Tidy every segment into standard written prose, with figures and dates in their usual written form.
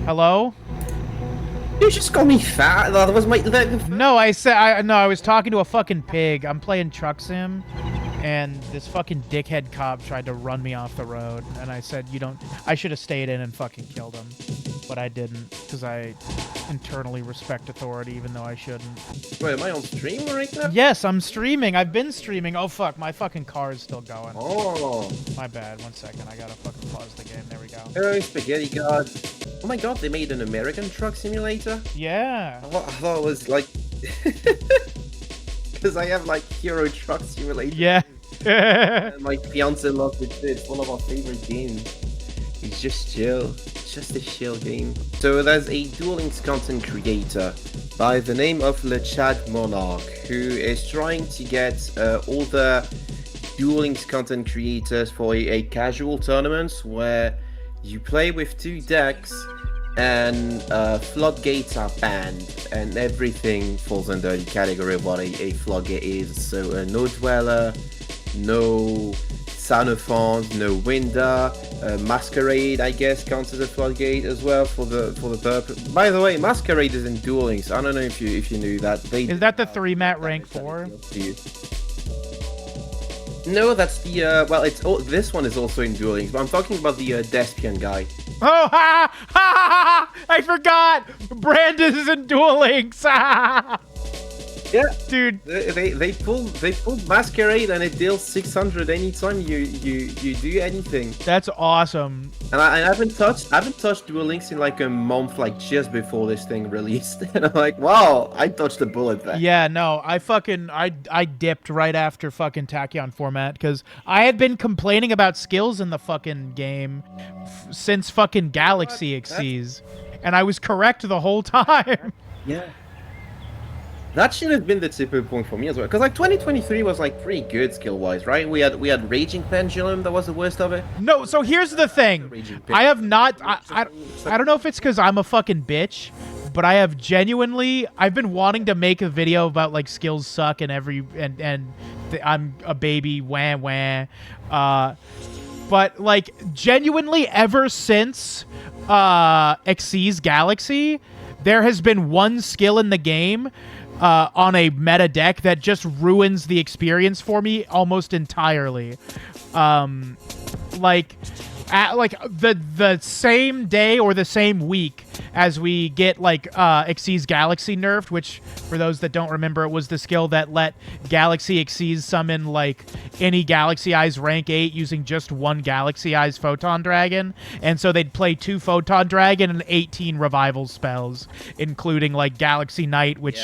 Hello? You just called me fat. That was my. No, I was talking to a fucking pig. I'm playing truck sim, and this fucking dickhead cop tried to run me off the road, and I said, I should have stayed in and fucking killed him, but I didn't, because I internally respect authority, even though I shouldn't. Wait, am I on stream right now? Yes, I'm streaming. I've been streaming. Oh fuck, my fucking car is still going. Oh. My bad. 1 second. I gotta fucking pause the game. There we go. Oh, spaghetti god. Oh my god, they made an American truck simulator? Yeah. I thought it was like... Because I have like Hero Truck Simulator. Yeah. And my fiance loves it. It's one of our favorite games. It's just chill. It's just a chill game. So there's a Duel Links content creator by the name of Le Chad Monarch who is trying to get all the Duel Links content creators for a casual tournament where you play with 2 decks and floodgates are banned, and everything falls under the category of what a floodgate is. So no dweller, no Sanophons, no Winder, Masquerade I guess counts as a floodgate as well for the purpose. By the way, Masquerade is in Duel Links. I don't know if you knew that. Is that the 3-mat rank 4? No, that's the well, this one is also in Duel Links, but I'm talking about the Despian guy. Oh, ha, ha, ha, I forgot! Brandon is in Duel Links! Yeah, dude. They pulled Masquerade and it deals 600 anytime you do anything. That's awesome. And I haven't touched Duel Links in like a month, like just before this thing released. And I'm like, wow, I touched a bullet there. Yeah, no, I dipped right after fucking Tachyon format because I had been complaining about skills in the fucking game since fucking Galaxy Xyz, and I was correct the whole time. Yeah. That should have been the tipping point for me as well, because like 2023 was like pretty good skill-wise, right? We had Raging Pendulum, that was the worst of it. No, so here's the thing. I have not. I don't know if it's because I'm a fucking bitch, but I have I've been wanting to make a video about like skills suck and I'm a baby wah. But like genuinely ever since Xyz Galaxy, there has been one skill in the game on a meta deck that just ruins the experience for me almost entirely. Like the same day or the same week as we get like Xyz Galaxy nerfed, which for those that don't remember, it was the skill that let Galaxy Xyz summon like any Galaxy Eyes rank 8 using just 1 Galaxy Eyes Photon Dragon, and so they'd play 2 Photon Dragon and 18 revival spells, including like Galaxy Knight, which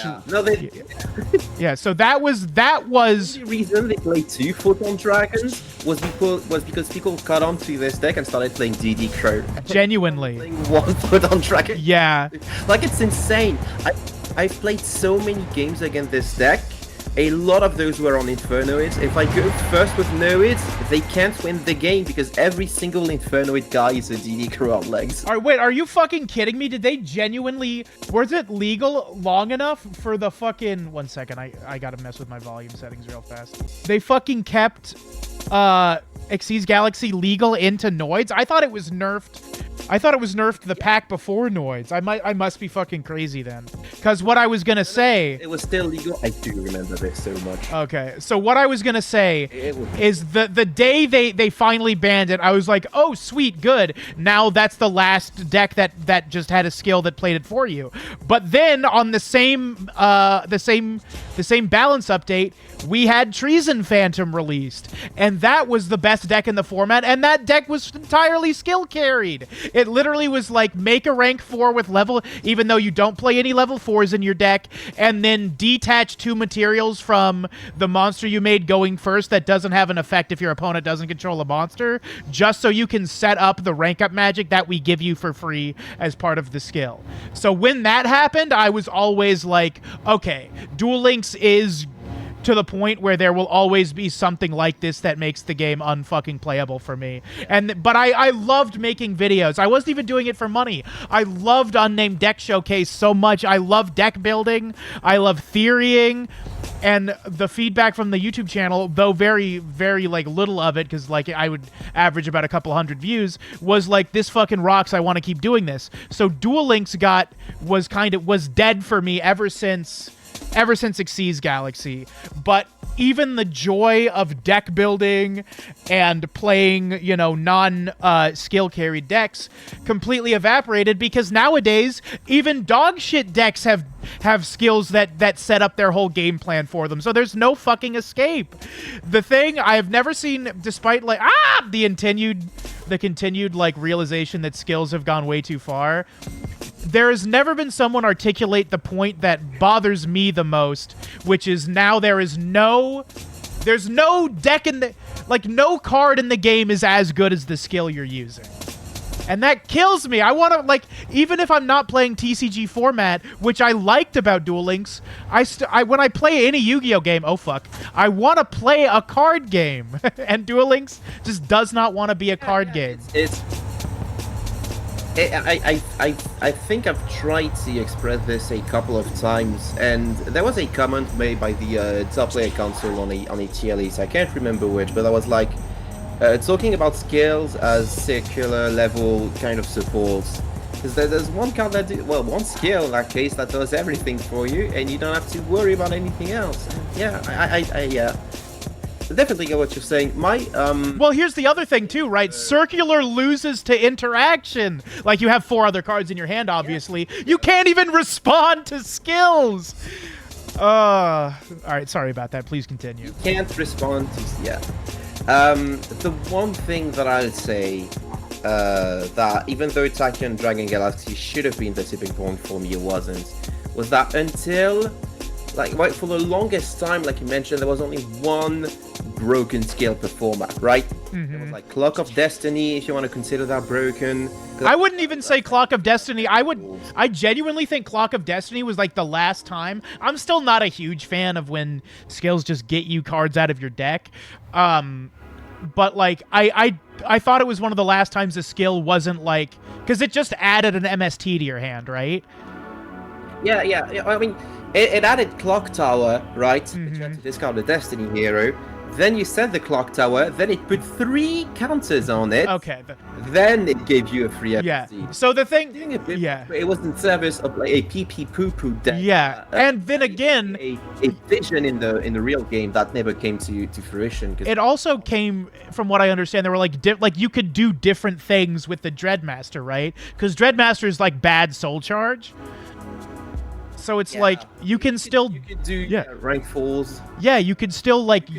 yeah, so that was the only reason they played 2 Photon Dragons was because people caught on to this deck and started playing DD Crow. Genuinely. Playing 1 Photon Dragon. Yeah. Like, it's insane. I've played so many games against this deck. A lot of those were on Infernoids. If I go first with Noids, they can't win the game because every single Infernoid guy is a DD Crow on legs. All right, wait, are you fucking kidding me? Did they genuinely... Was it legal long enough for the fucking... 1 second, I gotta mess with my volume settings real fast. They fucking kept Xyz Galaxy legal into Noids? I thought it was nerfed. I thought it was nerfed the pack before Noids. I must be fucking crazy then. Because what I was gonna say... It was still legal. I do remember this so much. Okay, so what I was gonna say is the day they finally banned it, I was like, oh, sweet, good. Now that's the last deck that just had a skill that played it for you. But then on the same balance update, we had Treason Phantom released, and that was the best deck in the format, and that deck was entirely skill carried. It literally was like, make a rank 4 with level, even though you don't play any level 4s in your deck, and then detach 2 materials from the monster you made going first that doesn't have an effect if your opponent doesn't control a monster, just so you can set up the rank up magic that we give you for free as part of the skill. So when that happened, I was always like, okay, Duel Links is to the point where there will always be something like this that makes the game unfucking playable for me. But I loved making videos. I wasn't even doing it for money. I loved Unnamed Deck Showcase so much. I love deck building. I love theorying. And the feedback from the YouTube channel, though very, very like little of it, because like I would average about a couple hundred views, was like, this fucking rocks. I want to keep doing this. So Duel Links was dead for me ever since Xyz Galaxy. But even the joy of deck building and playing, you know, non-skill carried decks completely evaporated, because nowadays even dog shit decks have skills that set up their whole game plan for them. So there's no fucking escape. The thing I have never seen, despite like the continued like realization that skills have gone way too far, there has never been someone articulate the point that bothers me the most, which is now there's no deck in the, like, no card in the game is as good as the skill you're using. And that kills me. I want to, like, even if I'm not playing TCG format, which I liked about Duel Links, when I play any Yu-Gi-Oh game, I want to play a card game. And Duel Links just does not want to be a card game. I think I've tried to express this a couple of times, and there was a comment made by the top player console on a tier list. I can't remember which, but I was like, talking about skills as circular level kind of supports. Because there's one card that one skill in that case that does everything for you, and you don't have to worry about anything else. And yeah, I definitely get what you're saying. Well, here's the other thing too, right? Circular loses to interaction. Like, you have 4 other cards in your hand, obviously. Yeah. You can't even respond to skills. All right, sorry about that. Please continue. You can't respond to... Yeah. The one thing that I would say, that even though Tachyon Dragon Galaxy should have been the tipping point for me, it wasn't, was that until... Like, for the longest time, like you mentioned, there was only one broken skill per format, right? It was like Clock of Destiny, if you want to consider that broken. I wouldn't even say Clock of Destiny. I genuinely think Clock of Destiny was like the last time. I'm still not a huge fan of when skills just get you cards out of your deck. But like, I thought it was one of the last times a skill wasn't like, because it just added an MST to your hand, right? Yeah. I mean, it added Clock Tower, right? Which you had to discard the Destiny hero. Then you set the Clock Tower. Then it put 3 counters on it. Okay. Then it gave you a free MST. Yeah. So the thing... It was in service of like a PP poo-poo deck. Yeah. And then again... A vision in the real game that never came to fruition. It also came, from what I understand, there were like you could do different things with the Dreadmaster, right? Because Dreadmaster is like bad soul charge. So it's like you can still do rank 4s. Yeah, you could still like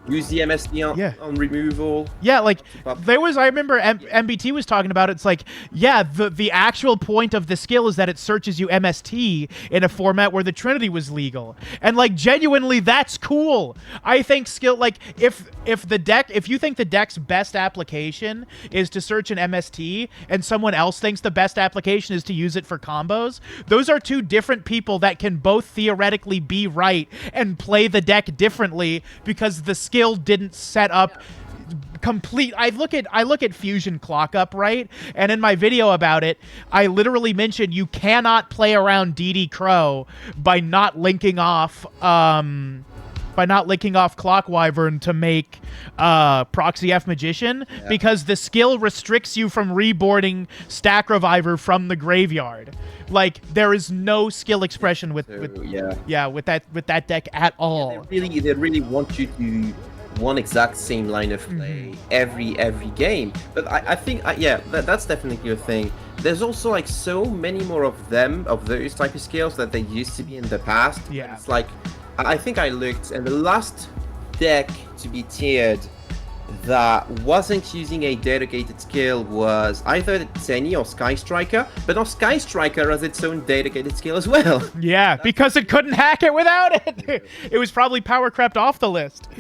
use the MST on removal. Yeah, like there was, I remember MBT was talking about it. It's like, yeah, the actual point of the skill is that it searches you MST in a format where the Trinity was legal. And like genuinely that's cool. I think skill, like if you think the deck's best application is to search an MST and someone else thinks the best application is to use it for combos, those are 2 different people that can both theoretically be right and play the deck differently because the skill didn't set up complete. I look at Fusion Clock Up, right? And in my video about it, I literally mentioned you cannot play around DD Crow by not linking off Clock Wyvern to make Proxy F Magician, because the skill restricts you from reboarding Stack Reviver from the graveyard. Like, there is no skill expression with that deck at all. They really want you to one exact same line of play every game. But I think that's definitely a thing. There's also like so many more of those type of skills that there used to be in the past. Yeah, it's like, I think I looked, and the last deck to be tiered that wasn't using a dedicated skill was either Tenny or Sky Striker, but now Sky Striker has its own dedicated skill as well. Yeah, because it couldn't hack it without it. It was probably power crept off the list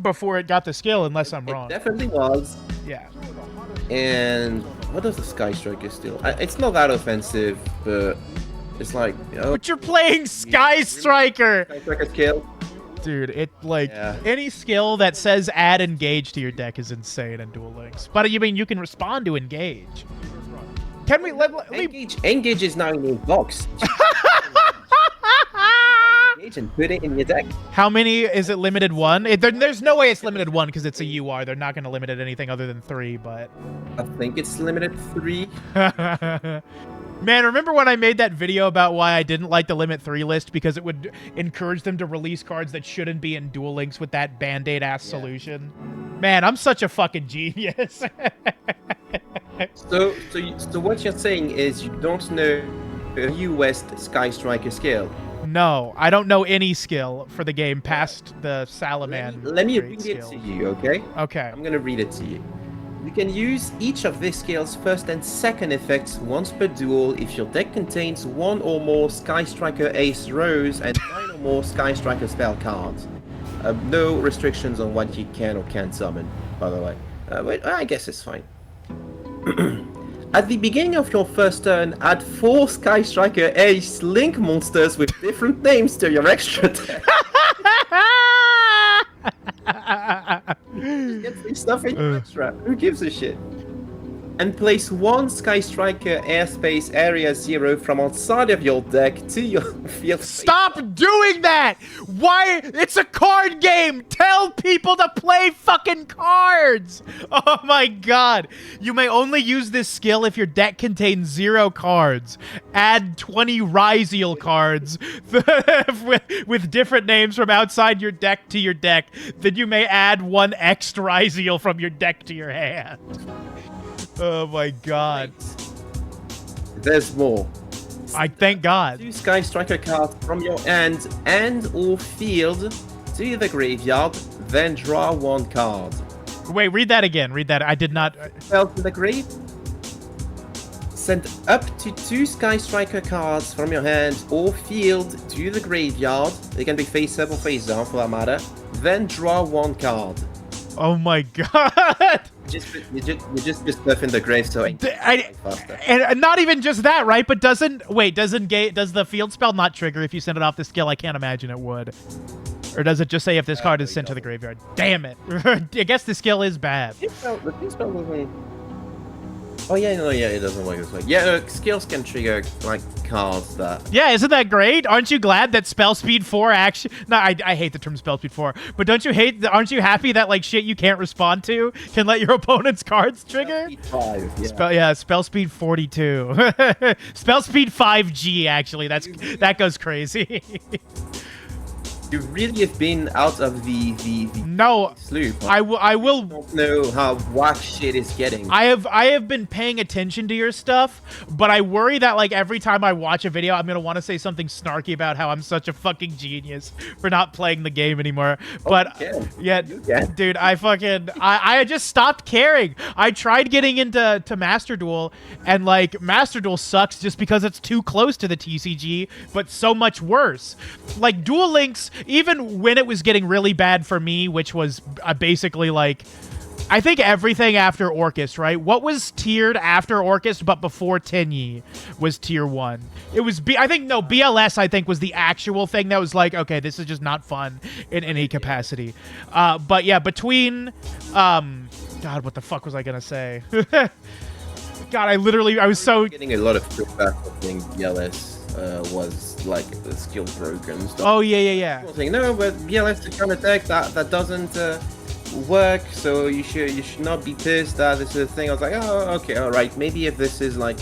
before it got the skill, unless I'm wrong. It definitely was. Yeah. And what does the Sky Striker still? It's not that offensive, but it's like... But you're playing Sky Striker! Sky Striker skill. Dude, any skill that says add engage to your deck is insane in Duel Links. But you mean you can respond to engage. Can we... Engage is now in a box. and put it in your deck. How many is it? Limited one? There's no way it's limited one because it's a UR. They're not going to limit it anything other than 3, but... I think it's limited 3. Man, remember when I made that video about why I didn't like the limit 3 list because it would encourage them to release cards that shouldn't be in Duel Links with that Band-Aid ass solution? Man, I'm such a fucking genius. So what you're saying is you don't know a US Sky Striker skill. No, I don't know any skill for the game past the Salaman. Let me read it to you, okay? Okay. I'm gonna read it to you. You can use each of these skills' first and second effects once per duel if your deck contains 1 or more Sky Striker Ace Rose and 9 or more Sky Striker spell cards. No restrictions on what you can or can't summon, by the way. But I guess it's fine. At the beginning of your first turn, add 4 Sky Striker Ace Link monsters with different names to your extra deck. Get free stuff in your extra. Who gives a shit? And place 1 Sky Striker Airspace Area 0 from outside of your deck to your field. Stop doing that! Why? It's a card game! Tell people to play fucking cards! Oh my god. You may only use this skill if your deck contains 0 cards. Add 20 Ryziel cards with different names from outside your deck to your deck. Then you may add 1 X Ryziel from your deck to your hand. Oh my god. There's more. I thank god. 2 Sky Striker cards from your hand and or field to the graveyard, then draw 1 card. Wait, read that again. Read that. I did not... Spell to the grave. Send up to 2 Sky Striker cards from your hand or field to the graveyard. They can be face up or face down for that matter. Then draw 1 card. Oh my god. You just stuff in the grave so faster. And not even just that, right? But does the field spell not trigger if you send it off the skill? I can't imagine it would. Or does it just say if this card is sent to the graveyard? Damn it. I guess the skill is bad. The field spell doesn't... Oh yeah, no, yeah, it doesn't work this way. Yeah, no, skills can trigger like cards that. Yeah, isn't that great? Aren't you glad that spell speed 4 actually? No, I hate the term spell speed 4, but aren't you happy that like shit you can't respond to can let your opponent's cards trigger? Spell speed 5, yeah. Spell speed 42. Spell speed 5G actually. That goes crazy. You really have been out of the no sloop. I will don't know how whack shit is getting. I have been paying attention to your stuff, but I worry that like every time I watch a video I'm gonna want to say something snarky about how I'm such a fucking genius for not playing the game anymore. But yeah, dude, I just stopped caring. I tried getting into Master Duel, and like Master Duel sucks just because it's too close to the TCG, but so much worse. Like Duel Links, even when it was getting really bad for me, which was basically like, I think everything after Orcust, right? What was tiered after Orcust but before Tenyi was tier 1. It was, BLS I think was the actual thing that was like, okay, this is just not fun in any capacity. But yeah, between, God, what the fuck was I gonna say? God, I was so... Getting a lot of feedback for being BLS. Was like the skill broken stuff. Oh yeah. People saying, no, but BLS to counter attack that doesn't work, so you should not be pissed that this is a thing. I was like, oh, okay, all right, maybe if this is like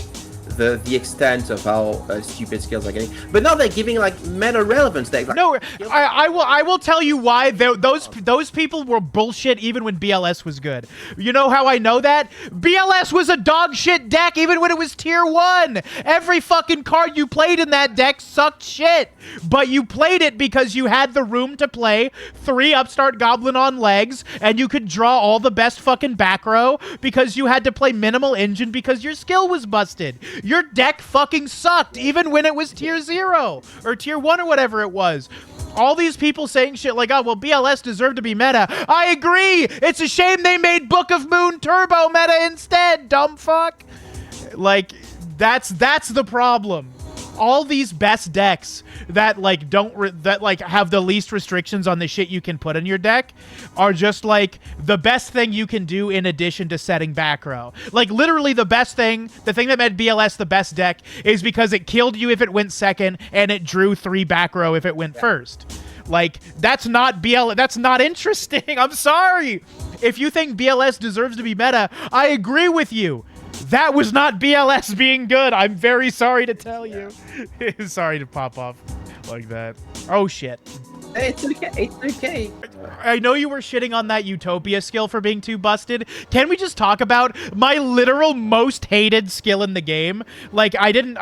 the extent of how stupid skills are getting, but now they're giving like meta relevance. Like, no, I will tell you why those people were bullshit even when BLS was good. You know how I know that? BLS was a dog shit deck even when it was tier 1. Every fucking card you played in that deck sucked shit, but you played it because you had the room to play 3 Upstart Goblin on legs, and you could draw all the best fucking back row because you had to play minimal engine because your skill was busted. Your deck fucking sucked, even when it was tier 0 or tier 1 or whatever it was. All these people saying shit like, oh, well, BLS deserved to be meta. I agree. It's a shame they made Book of Moon Turbo meta instead, dumb fuck. Like, that's the problem. all these best decks that like that like have the least restrictions on the shit you can put in your deck are just like the best thing you can do in addition to setting back row. Like literally the best thing, the thing that made BLS the best deck is because it killed you if it went second and it drew 3 back row if it went first. Like, that's not that's not interesting. I'm sorry. If you think BLS deserves to be meta, I agree with you. That was not BLS being good. I'm very sorry to tell you. Sorry to pop off like that. Oh, shit. It's okay. It's okay. I know you were shitting on that Utopia skill for being too busted. Can we just talk about my literal most hated skill in the game? Like, I didn't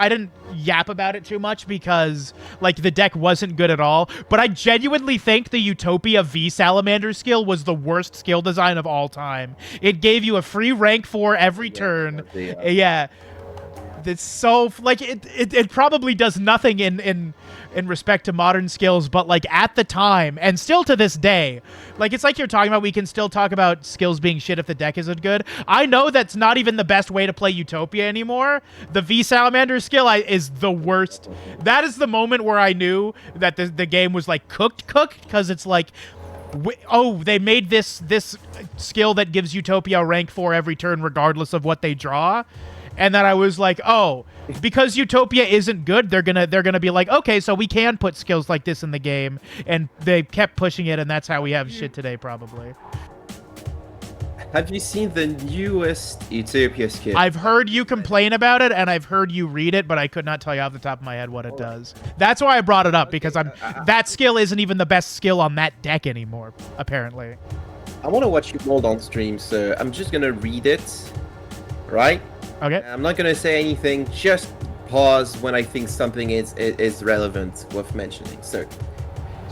yap about it too much because, like, the deck wasn't good at all. But I genuinely think the Utopia V Salamander skill was the worst skill design of all time. It gave you a free rank 4 every turn. Yeah. It's so, like, it probably does nothing in respect to modern skills, but like at the time and still to this day, like it's like you're talking about, we can still talk about skills being shit if the deck isn't good. I know that's not even the best way to play Utopia anymore. The V Salamander skill is the worst. That is the moment where I knew that the game was like cooked, because it's like, oh, they made this skill that gives Utopia rank 4 every turn regardless of what they draw. And then I was like, oh, because Utopia isn't good, they're gonna be like, okay, so we can put skills like this in the game, and they kept pushing it, and that's how we have shit today, probably. Have you seen the newest Utopia skill? I've heard you complain about it, and I've heard you read it, but I could not tell you off the top of my head what it does. That's why I brought it up, because that skill isn't even the best skill on that deck anymore, apparently. I want to watch you mold on stream, so I'm just gonna read it, right? Okay. I'm not gonna say anything, just pause when I think something is relevant, worth mentioning. So,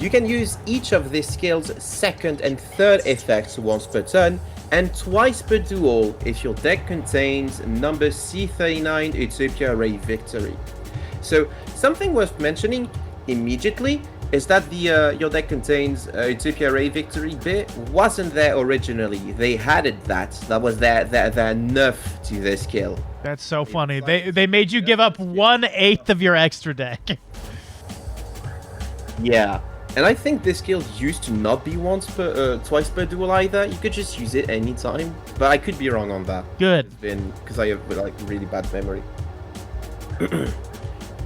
you can use each of these skills' second and third effects once per turn, and twice per duel if your deck contains number C39 Utopia Array Victory. So, something worth mentioning immediately is that your deck contains Utopia Array Victory bit wasn't there originally. They added that. That was their nerf to their skill. That's so funny. They made you give up 1/8 of your extra deck. Yeah. And I think this skill used to not be twice per duel either. You could just use it anytime. But I could be wrong on that. Good. Because I have like really bad memory.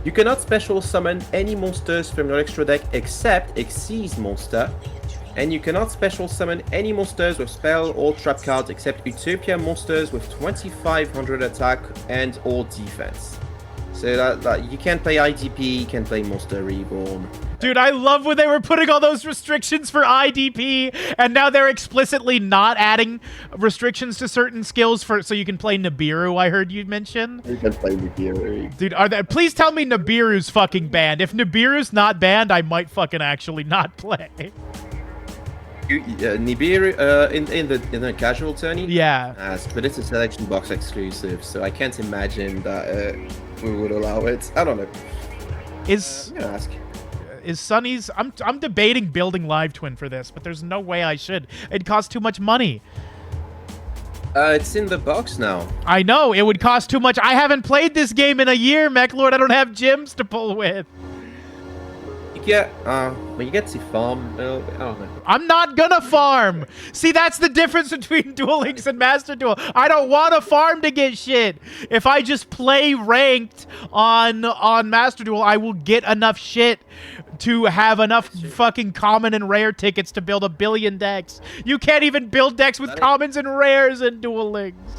You cannot special summon any monsters from your extra deck except Xyz monster. And you cannot special summon any monsters with spell or trap cards except Utopia monsters with 2500 attack and or defense. So that you can't play IDP, you can play Monster Reborn. Dude, I love when they were putting all those restrictions for IDP, and now they're explicitly not adding restrictions to certain skills so you can play Nibiru, I heard you mention. You can play Nibiru. Dude, please tell me Nibiru's fucking banned. If Nibiru's not banned, I might fucking actually not play. Nibiru in the casual tourney? Yeah. But it's a selection box exclusive, so I can't imagine that we would allow it. I don't know. I'm gonna ask. Is Sunny's... I'm debating building Live Twin for this, but there's no way I should. It costs too much money. It's in the box now. I know, it would cost too much. I haven't played this game in a year, Mechlord. I don't have gyms to pull with. You get to farm. I don't know. I'm not gonna farm. See, that's the difference between Duel Links and Master Duel. I don't want to farm to get shit. If I just play ranked on Master Duel, I will get enough shit to have enough fucking common and rare tickets to build 1 billion decks. You can't even build decks with commons and rares in Duel Links.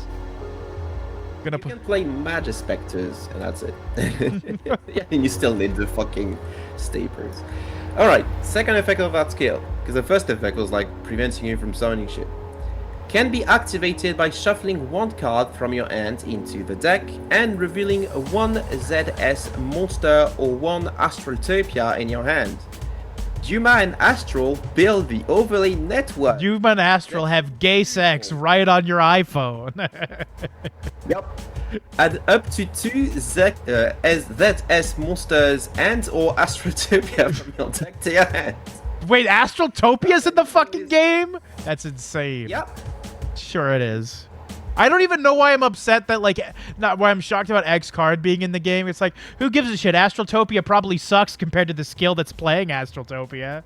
You can play Magus Spectres, and that's it. Yeah, and you still need the fucking staples. Alright, second effect of that skill, because the first effect was like preventing you from summoning shit. Can be activated by shuffling 1 card from your hand into the deck and revealing 1 ZS monster or 1 Astraltopia in your hand. Yuma and Astral build the overlay network. Yuma and Astral have gay sex right on your iPhone. Yep. Add up to 2 ZS monsters and or Astraltopia from your deck to your hand. Wait, Astraltopia's in the fucking game? That's insane. Yep. Sure it is. I don't even know why I'm upset that, like, not why I'm shocked about X card being in the game. It's like, who gives a shit? Astraltopia probably sucks compared to the skill that's playing Astraltopia.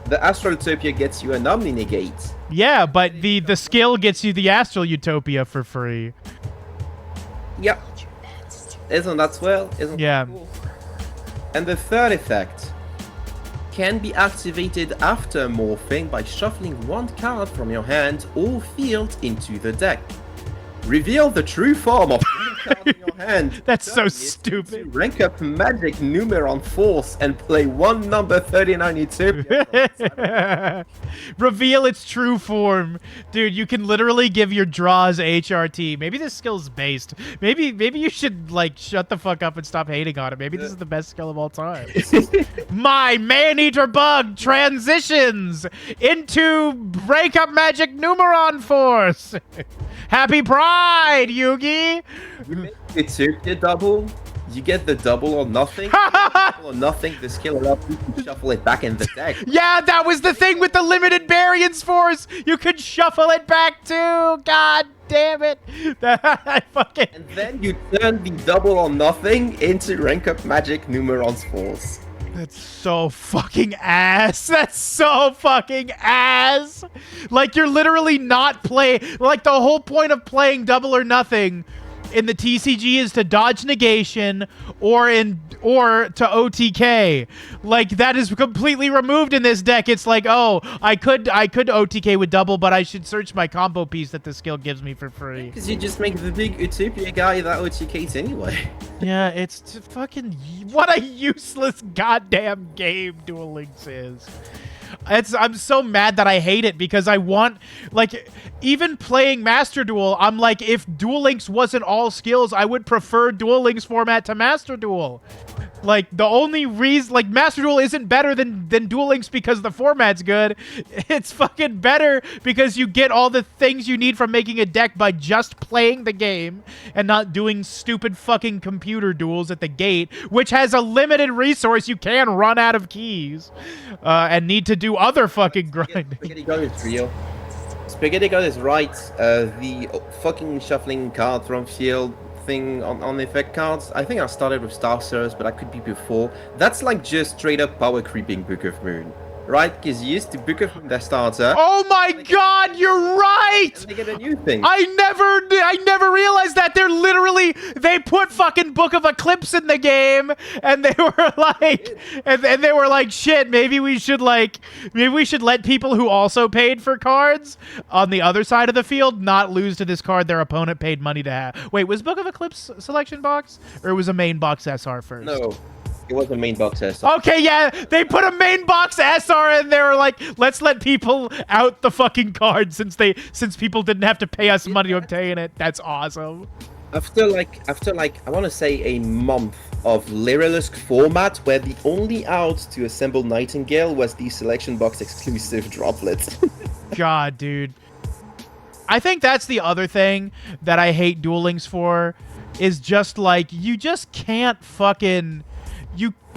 The Astraltopia gets you an Omni Negate. Yeah, but the skill gets you the Astral Utopia for free. Yep. Isn't that swell? Isn't Yeah. that cool? And the third effect can be activated after morphing by shuffling one card from your hand or field into the deck. Reveal the true form of one card in your hand. That's so Turn it stupid. into Rank up Magic Numeron Force and play one number 39 Utopia. Reveal its true form. Dude, you can literally give your draws HRT. Maybe this skill's based. Maybe you should, like, shut the fuck up and stop hating on it. Maybe this is the best skill of all time. My Man-Eater Bug transitions into Break Up Magic Numeron Force. Happy Pride, Yugi! Utopia double. You get the double or nothing. Double or nothing. The skill allows you to shuffle it back in the deck. Yeah, that was the thing with the limited variance force. You could shuffle it back too. God damn it. I fucking... And then you turn the double or nothing into Rank Up Magic Numeron's Force. That's so fucking ass. That's so fucking ass. Like, you're literally not play. Like, the whole point of playing double or nothing in the TCG is to dodge negation or to OTK. Like, that is completely removed in this deck. It's like, oh, I could OTK with double, but I should search my combo piece that the skill gives me for free. Because you just make the big Utopia guy that OTKs anyway. Yeah, it's fucking... What a useless goddamn game Duel Links is. I'm so mad that I hate it because I want... Like, even playing Master Duel, I'm like, if Duel Links wasn't all skills, I would prefer Duel Links format to Master Duel. Like, the only reason... Like, Master Duel isn't better than Duel Links because the format's good. It's fucking better because you get all the things you need from making a deck by just playing the game and not doing stupid fucking computer duels at the gate, which has a limited resource. You can run out of keys and need to do other fucking grinding. Spaghetti God is real. Spaghetti God is right. The fucking shuffling card from field thing on effect cards. I think I started with Star Search, but I could be before. That's like just straight up power creeping Book of Moon. Right? Because you used to Book of Moon their starter. Oh my god, you're right! And they get a new thing. I never realized that. They put fucking Book of Eclipse in the game, and they were like, and they were like, shit, maybe we should let people who also paid for cards on the other side of the field not lose to this card their opponent paid money to have. Wait, was Book of Eclipse selection box, or was a main box SR first? No. It was a main box SR. Okay, yeah, they put a main box SR and they were like, let's let people out the fucking card since people didn't have to pay us money to obtain it. That's awesome. After like I want to say a month of Lyrilisk format where the only out to assemble Nightingale was the selection box exclusive droplet. God, dude. I think that's the other thing that I hate Duel Links for, is just like, you just can't fucking...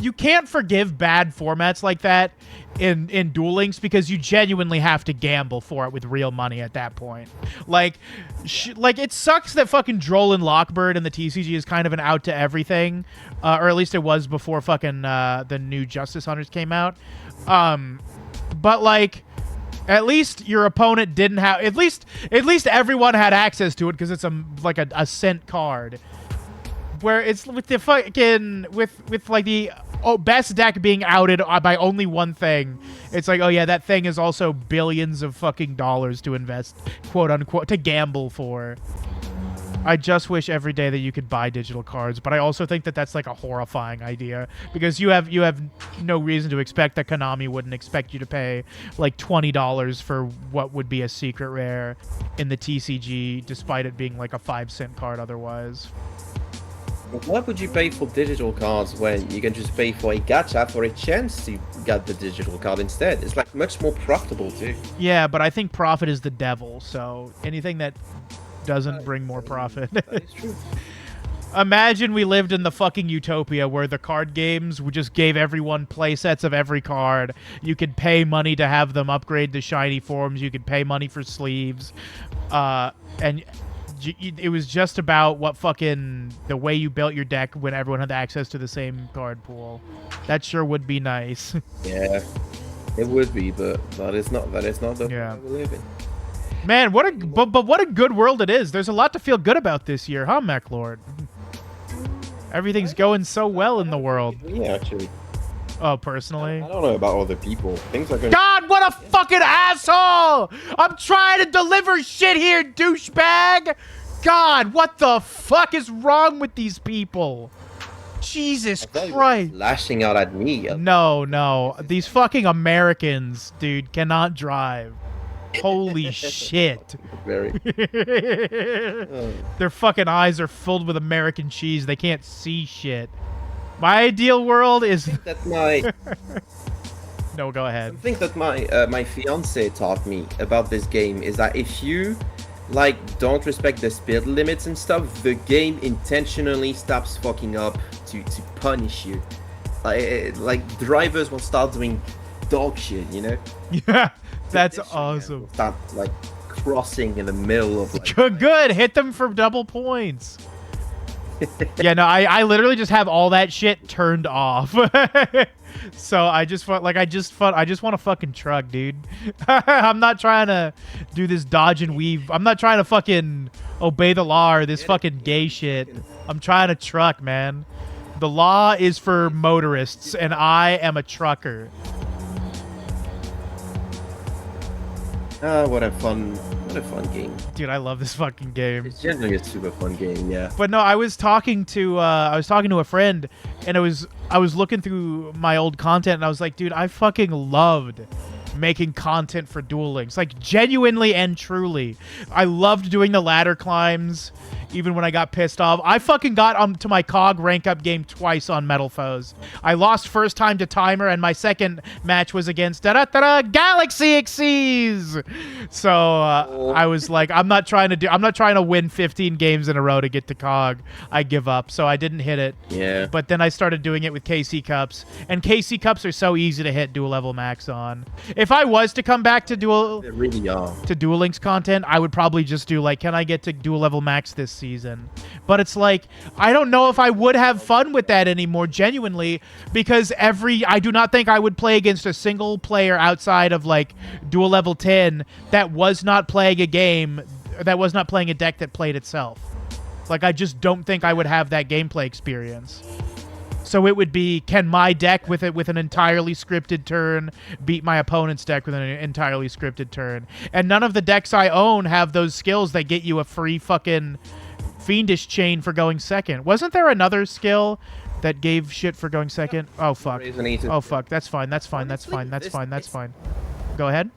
You can't forgive bad formats like that in Duel Links because you genuinely have to gamble for it with real money at that point. Like it sucks that fucking Droll and Lockbird in the TCG is kind of an out to everything, or at least it was before fucking the new Justice Hunters came out. But like, at least your opponent didn't have... At least everyone had access to it because it's a sent card. Where it's with the fucking with like the best deck being outed by only one thing. It's like, oh yeah, that thing is also billions of fucking dollars to invest, quote unquote, to gamble for. I just wish every day that you could buy digital cards, but I also think that that's like a horrifying idea because you have no reason to expect that Konami wouldn't expect you to pay like $20 for what would be a secret rare in the TCG, despite it being like a 5-cent card otherwise. Why would you pay for digital cards when you can just pay for a gacha for a chance to get the digital card instead? It's like much more profitable too. Yeah, but I think profit is the devil, so anything that doesn't bring more profit. That is true. Imagine we lived in the fucking utopia where the card games we just gave everyone play sets of every card. You could pay money to have them upgrade to shiny forms. You could pay money for sleeves. And it was just about what fucking the way you built your deck when everyone had access to the same card pool. That sure would be nice. Yeah, it would be, but that is not the Yeah. world we live in. Man, what a good world it is. There's a lot to feel good about this year, huh, MacLord? Everything's going so well in the world. Yeah, actually. Oh, personally? I don't know about other people. Things are going. God, what a fucking asshole! I'm trying to deliver shit here, douchebag! God, what the fuck is wrong with these people? Jesus Christ. Lashing out at me. No. These fucking Americans, dude, cannot drive. Holy shit. Very. Their fucking eyes are filled with American cheese. They can't see shit. My ideal world is... That my... No, go ahead. Something that my fiance taught me about this game is that if you don't respect the speed limits and stuff, the game intentionally stops fucking up to punish you. Like drivers will start doing dog shit, you know? Yeah, that's awesome. Start crossing in the middle of good. Hit them for double points. Yeah, no, I literally just have all that shit turned off. So I just want a fucking truck, dude. I'm not trying to do this dodge and weave. I'm not trying to fucking obey the law or this fucking gay shit. I'm trying to truck, man. The law is for motorists, and I am a trucker. What a fun game. Dude, I love this fucking game. It's generally a super fun game, yeah. But no, I was talking to a friend, and I was looking through my old content, and I was like, dude, I fucking loved making content for Duel Links. Like, genuinely and truly. I loved doing the ladder climbs, even when I got pissed off. I fucking got to my COG rank up game twice on Metal Foes. I lost first time to Timer, and my second match was against Galaxy Xyz. So I was like, I'm not trying to win 15 games in a row to get to COG. I give up. So I didn't hit it. Yeah. But then I started doing it with KC Cups, and KC Cups are so easy to hit dual level max on. If I was to come back to Duel Links content, I would probably just do can I get to dual level max this season? But it's like, I don't know if I would have fun with that anymore, genuinely, because I do not think I would play against a single player outside of dual level 10 that was not playing a deck that played itself. I just don't think I would have that gameplay experience. So it would be, can my deck with an entirely scripted turn beat my opponent's deck with an entirely scripted turn? And none of the decks I own have those skills that get you a free fucking Fiendish Chain for going second. Wasn't there another skill that gave shit for going second? Oh, fuck. Oh, fuck. That's fine. Go ahead.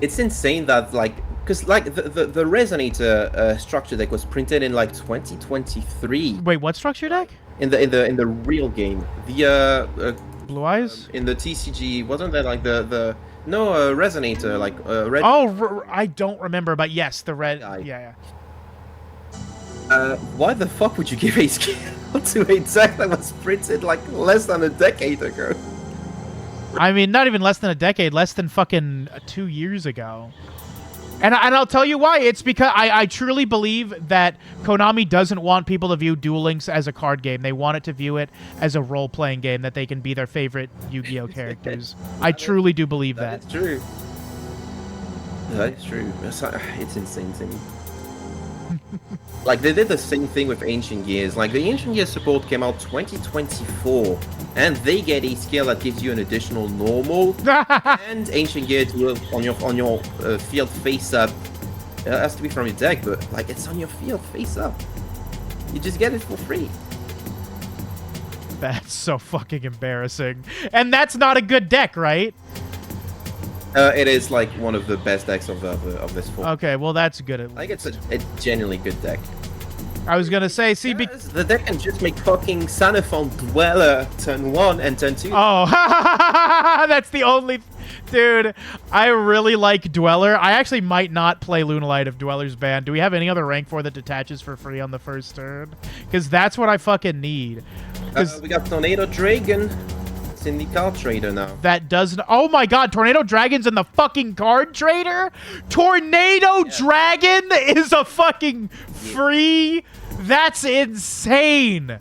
It's insane that, because the Resonator structure deck was printed in 2023. Wait, what structure deck? In the real game, the Blue Eyes in the TCG, wasn't there the Resonator red? Oh, I don't remember, but yes, the red. Yeah. Why the fuck would you give a skill to a deck that was printed less than a decade ago? I mean, not even less than a decade, less than fucking 2 years ago. And I'll tell you why. It's because I truly believe that Konami doesn't want people to view Duel Links as a card game. They want it to view it as a role-playing game that they can be their favorite Yu-Gi-Oh characters. I truly do believe that. That's true. That is true. It's insane to me. They did the same thing with Ancient Gears. The Ancient Gears support came out 2024, and they get a skill that gives you an additional normal and Ancient Gear to on your field face up. It has to be from your deck, but it's on your field face up. You just get it for free. That's so fucking embarrassing. And that's not a good deck, right? It is one of the best decks of this form. Okay, well that's good. It's a genuinely good deck. I was gonna say, the deck can just make fucking Xenophon Dweller turn 1 and turn 2. Oh, that's the only. Dude, I really like Dweller. I actually might not play Lunalight if Dweller's banned. Do we have any other rank 4 that detaches for free on the first turn? Because that's what I fucking need. We got Tornado Dragon. It's in the card trader now. That doesn't... Oh my god, Tornado Dragon's in the fucking card trader? Tornado Dragon is a fucking free... That's insane.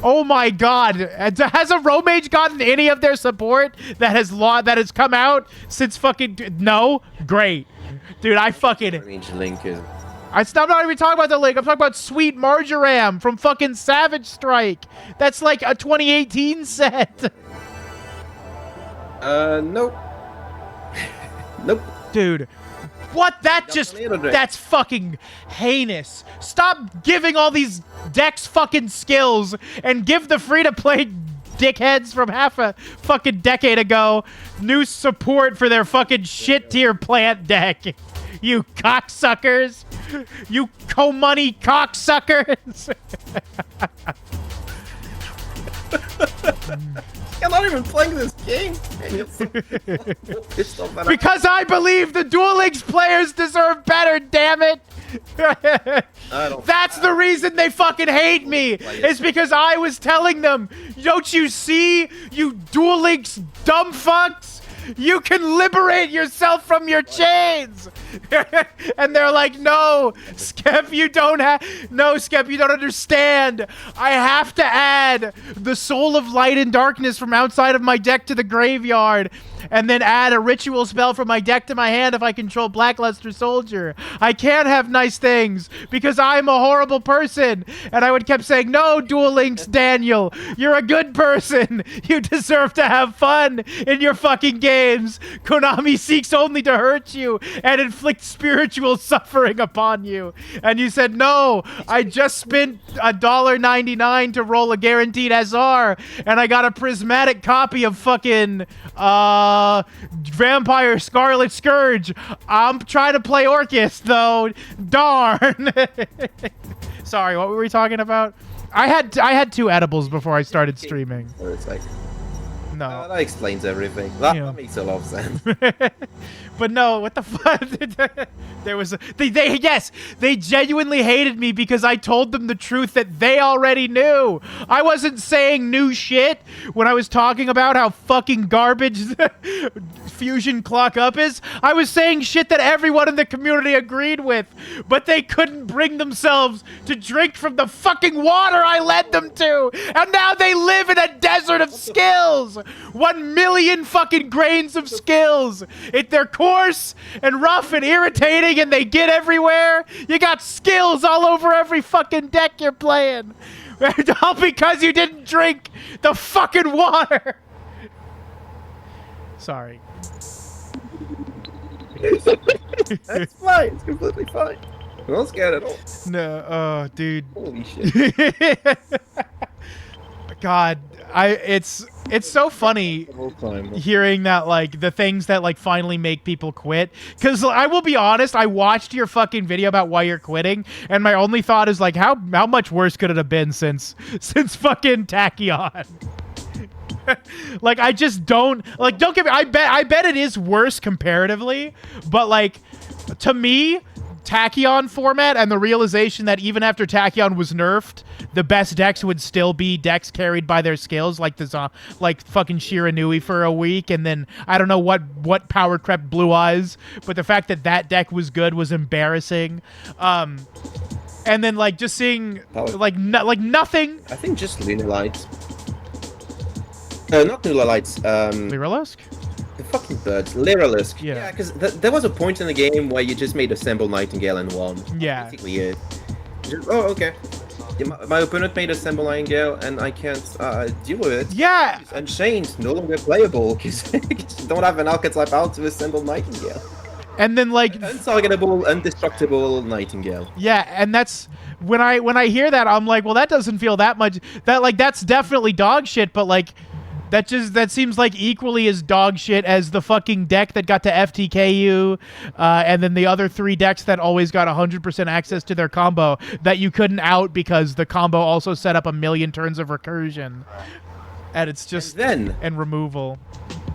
Oh my god. Has a Romage gotten any of their support that has come out since fucking... No? Great. Dude, I fucking... Romage Link is... I'm not even talking about the link. I'm talking about Sweet Marjoram from fucking Savage Strike. That's like a 2018 set. Nope. Nope. Dude. What? That's fucking heinous. Stop giving all these decks fucking skills and give the free-to-play dickheads from half a fucking decade ago new support for their fucking shit-tier plant deck. You cocksuckers. You co-money cocksuckers. You're not even playing this game. Because I believe the Duel Links players deserve better, damn it. That's the reason they fucking hate me. It's because I was telling them, don't you see, you Duel Links dumb fucks? You can liberate yourself from your chains. And they're like, no, Skep, you don't have... No, Skep, you don't understand. I have to add the Soul of Light and Darkness from outside of my deck to the graveyard. And then add a ritual spell from my deck to my hand if I control Blackluster Soldier. I can't have nice things because I'm a horrible person. And I would kept saying, no, Duel Links, Daniel. You're a good person. You deserve to have fun in your fucking games. Konami seeks only to hurt you and inflict spiritual suffering upon you. And you said, no, I just spent $1.99 to roll a guaranteed SR. And I got a prismatic copy of fucking... Vampire Scarlet Scourge. I'm trying to play Orcus though. Darn. Sorry, what were we talking about? I had 2 edibles before I started streaming. It's like, no. That explains everything. That makes a lot of sense. But no, what the fuck? There was they genuinely hated me because I told them the truth that they already knew. I wasn't saying new shit when I was talking about how fucking garbage Fusion Clock Up is. I was saying shit that everyone in the community agreed with, but they couldn't bring themselves to drink from the fucking water I led them to. And now they live in a desert of skills. 1 million fucking grains of skills. They're coarse and rough and irritating and they get everywhere. You got skills all over every fucking deck you're playing. All because you didn't drink the fucking water. Sorry. That's fine. It's completely fine. I'm not scared at all. No, oh, dude. Holy shit. God, it's so funny hearing that, like, the things that, like, finally make people quit. Because I will be honest, I watched your fucking video about why you're quitting, and my only thought is, like, how much worse could it have been since fucking Tachyon? Like, I just don't... Like, don't get me... I bet it is worse comparatively, but, like, to me... Tachyon format and the realization that even after Tachyon was nerfed, the best decks would still be decks carried by their skills, like like fucking Shiranui for a week, and then I don't know what power crept Blue Eyes, but the fact that that deck was good was embarrassing. And then like just seeing like nothing. I think just Lunar Lights. Not Lunar Lights. Lyralisk? The fucking birds. Lyralisk. Yeah, because there was a point in the game where you just made Assemble Nightingale and won. Yeah. Basically it. Oh, okay. Yeah, my opponent made Assemble Nightingale and I can't deal with it. Yeah. It's Unchained, no longer playable because you don't have an archetype out to Assemble Nightingale. And then like untargetable, indestructible Nightingale. Yeah, and that's when I hear that, I'm like, well, that doesn't feel that much. That's definitely dog shit, but like that seems like equally as dog shit as the fucking deck that got to FTKU, and then the other 3 decks that always got 100% access to their combo that you couldn't out because the combo also set up 1 million turns of recursion. And it's just... And then... And removal.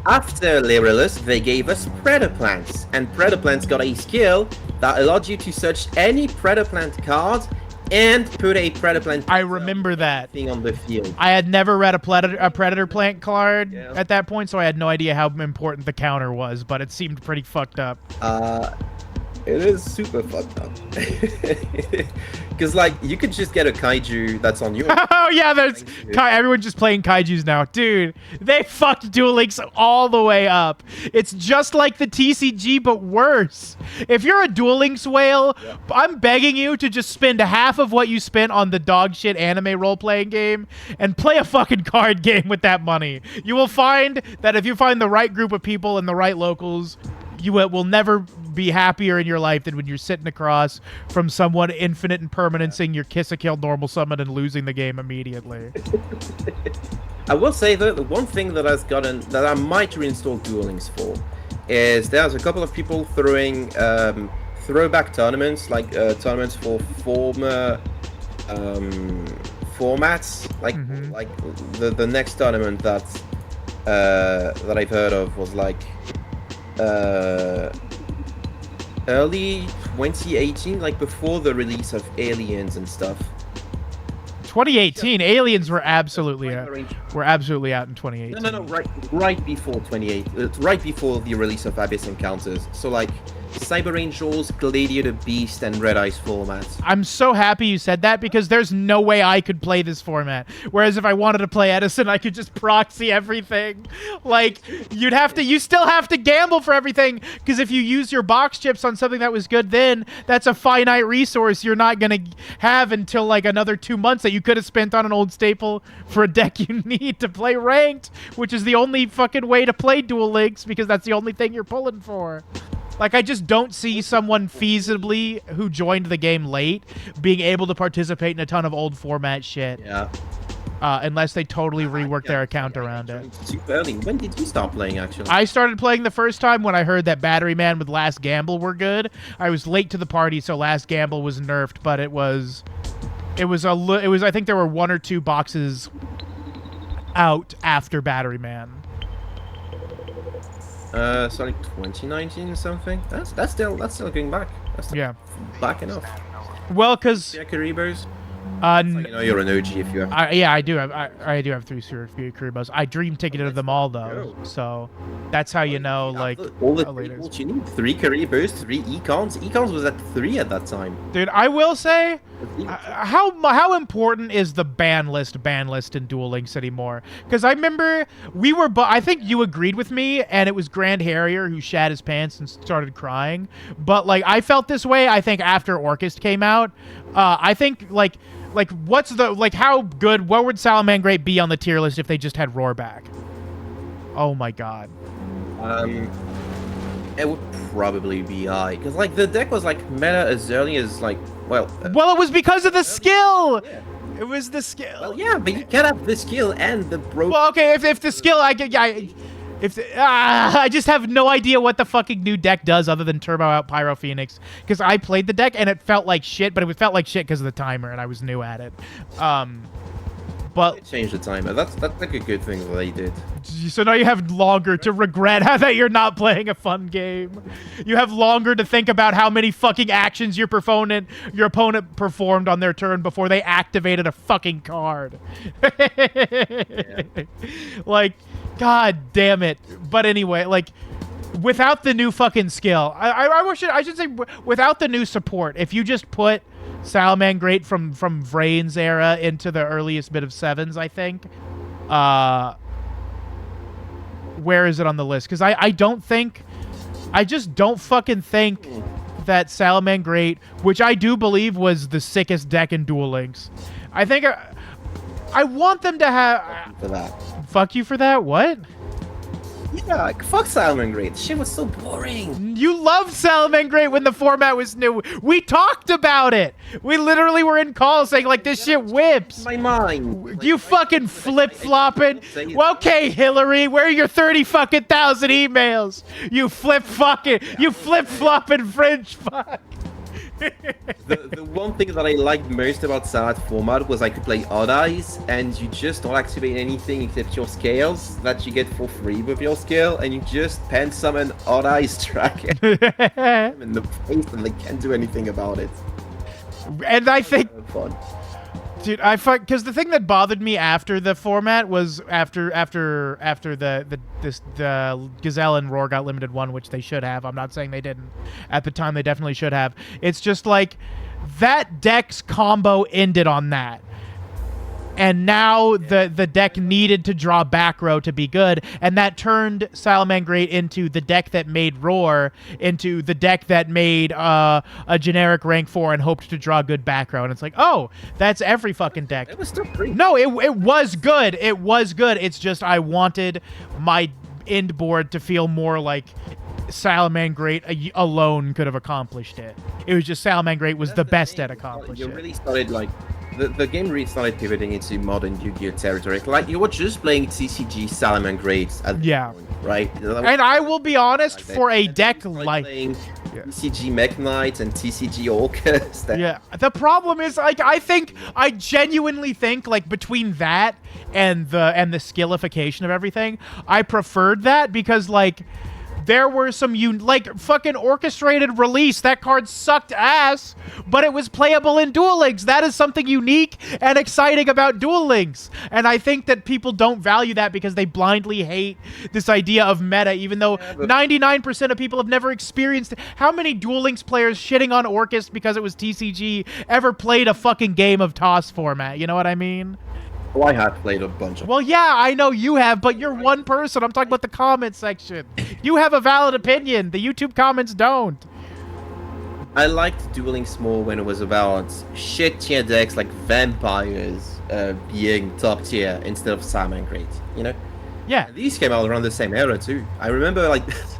after Lyrillus, they gave us Predator Plants, and Predator Plants got a skill that allowed you to search any Predator Plant card and put a Predator Plant I remember that thing on the field. I had never read a predator plant card at that point, so I had no idea how important the counter was, but it seemed pretty fucked up. It is super fucked up. Because, like, you could just get a kaiju that's on your... Oh, yeah, there's... Everyone's just playing kaijus now. Dude, they fucked Duel Links all the way up. It's just like the TCG, but worse. If you're a Duel Links whale, I'm begging you to just spend half of what you spent on the dog shit anime role-playing game and play a fucking card game with that money. You will find that if you find the right group of people and the right locals, you will never be happier in your life than when you're sitting across from someone infinite and permanencing your kiss-a-kill normal summon and losing the game immediately. I will say though, the one thing that I might reinstall Duel Links for is there's a couple of people throwing throwback tournaments, like tournaments for former formats, like the next tournament that I've heard of was like early 2018, like before the release of Aliens and stuff. 2018, Aliens were absolutely out in 2018. No, right before 2018, right before the release of Abyss Encounters. So like Cyber Angels, Gladiator Beast, and Red Eyes formats. I'm so happy you said that because there's no way I could play this format. Whereas if I wanted to play Edison, I could just proxy everything. Like, you still have to gamble for everything, because if you use your box chips on something that was good then, that's a finite resource you're not going to have until like another 2 months that you could have spent on an old staple for a deck you need to play ranked, which is the only fucking way to play Duel Links because that's the only thing you're pulling for. Like, I just don't see someone feasibly who joined the game late being able to participate in a ton of old format shit. Yeah. Unless they totally rework their account around it. Too early. When did you start playing, actually? I started playing the first time when I heard that Battery Man with Last Gamble were good. I was late to the party, so Last Gamble was nerfed, but it was I think there were 1 or 2 boxes out after Battery Man. So like 2019 or something. That's still going back. That's still back enough. Well, because Karibos. You know you're an OG if you have. Yeah, I do have. I do have 3 Karibos. I dream ticketed them all though, so that's how you know. Like all the you need 3 Karibos, 3 Econs. Econs was at 3 at that time. Dude, I will say, how important is the ban list in Duel Links anymore? Because I remember I think you agreed with me, and it was Grand Harrier who shat his pants and started crying. But like I felt this way. I think after Orchest came out, I think like what's the how good? What would Salamangreat be on the tier list if they just had Roarback? Oh my god. It would probably be high because like the deck was like meta as early as like well, it was because of the skill. Yeah. It was the skill. Well, yeah, but you can't have the skill and the broke. Well, okay, if the skill I just have no idea what the fucking new deck does other than turbo out Pyro Phoenix, because I played the deck and it felt like shit, but it felt like shit because of the timer and I was new at it. But they changed the timer. That's like a good thing that they did. So now you have longer to regret that you're not playing a fun game. You have longer to think about how many fucking actions your opponent performed on their turn before they activated a fucking card. Yeah. Like, god damn it. But anyway, like, without the new fucking skill, I should say without the new support, if you just put Salamangreat from Vrain's era into the earliest bit of 7s, I think. Where is it on the list? Because I just don't fucking think that Salamangreat, which I do believe was the sickest deck in Duel Links. I think I want them to have... For that. Fuck you for that? What? Yeah, fuck Salamangreat. Shit was so boring. You loved Salamangreat when the format was new. We talked about it. We literally were in calls saying, like, this shit whips. My mind. You fucking flip-flopping. Well, okay, Hillary, where are your 30,000 emails? You flip-flopping French fuck. The one thing that I liked most about Salad format was I could play Odd Eyes, and you just don't activate anything except your scales that you get for free with your skill, and you just pen summon Odd Eyes track in the face, and they can't do anything about it. And I think, Fun. dude, because the thing that bothered me after the format was after the Gazelle and Roar got limited one, which they should have. I'm not saying they didn't. At the time, they definitely should have. It's just like that deck's combo ended on that. And now the deck needed to draw back row to be good, and that turned Salamangreat into the deck that made Roar into the deck that made a generic rank 4 and hoped to draw good back row. And it's like, oh, that's every fucking deck. It was still pretty. No, it was good. It was good. It's just I wanted my end board to feel more like Salamangreat alone could have accomplished it. It was just Salamangreat was the best at accomplishing it. You really started like the game really started pivoting into modern Yu-Gi-Oh territory. Like you were just playing TCG Salamangreat at the point, right? And I will be honest, for a deck like TCG Mech Knight and TCG Orcus. Yeah, the problem is like I genuinely think like between that and the skillification of everything, I preferred that because like there were some like fucking orchestrated release. That card sucked ass, but it was playable in Duel Links. That is something unique and exciting about Duel Links. And I think that people don't value that because they blindly hate this idea of meta, even though 99% of people have never experienced it. How many Duel Links players shitting on Orcus because it was TCG ever played a fucking game of TOS format? You know what I mean? Well, I have played a bunch of. Well, yeah, I know you have, but you're one person. I'm talking about the comment section. You have a valid opinion. The YouTube comments don't. I liked Duel Links more when it was about shit tier decks like vampires being top tier instead of Salamangreat, you know? Yeah. And these came out around the same era too. I remember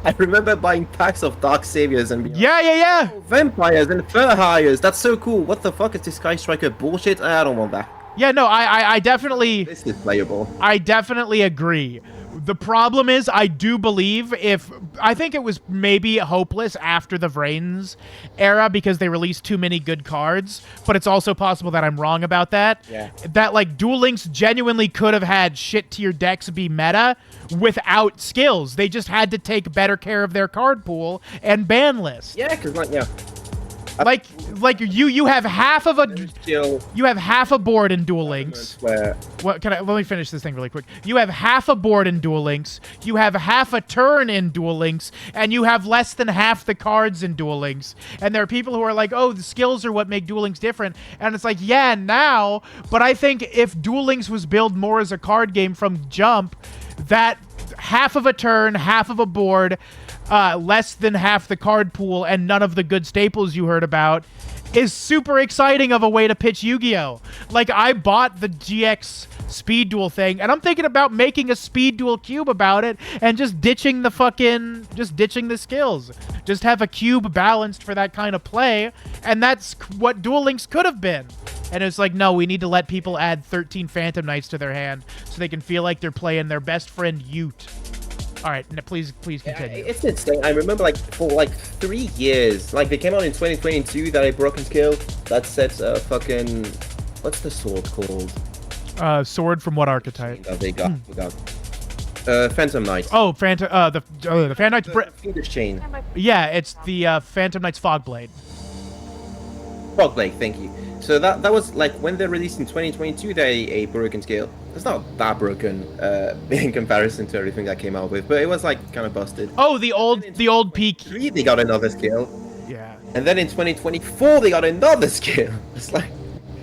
I remember buying packs of Dark Saviors and being yeah. Oh, vampires and Fur Hires. That's so cool. What the fuck is this Sky Striker bullshit? I don't want that. Yeah, no, I definitely... This is playable. I definitely agree. The problem is, I do believe I think it was maybe hopeless after the Vrains era because they released too many good cards, but it's also possible that I'm wrong about that. Yeah. That, like, Duel Links genuinely could have had shit-tier decks be meta without skills. They just had to take better care of their card pool and ban list. Yeah, because, like, yeah. Like you have half of a board in Duel Links. What let me finish this thing really quick. You have half a board in Duel Links. You have half a turn in Duel Links, and you have less than half the cards in Duel Links. And there are people who are like, "Oh, the skills are what make Duel Links different." And it's like, yeah, now, but I think if Duel Links was built more as a card game from jump, that half of a turn, half of a board, less than half the card pool, and none of the good staples you heard about is super exciting of a way to pitch Yu-Gi-Oh! Like, I bought the GX Speed Duel thing, and I'm thinking about making a Speed Duel cube about it and just ditching the skills. Just have a cube balanced for that kind of play, and that's what Duel Links could have been. And it's like, no, we need to let people add 13 Phantom Knights to their hand so they can feel like they're playing their best friend Ute. All right, please continue. Yeah, it's insane. I remember, like, for like 3 years, like they came out in 2022. That a broken skill that sets fucking what's the sword called? Sword from what archetype? That they got. Phantom Knight. Oh, Phantom. The Phantom Knight's. Fingers chain. Yeah, it's the Phantom Knight's Fogblade. Fogblade, thank you. So that was like when they released in 2022, they a broken skill. It's not that broken in comparison to everything that came out with, but it was like kind of busted. Oh, the old peak. They got another skill. Yeah. And then in 2024 they got another skill. It's like.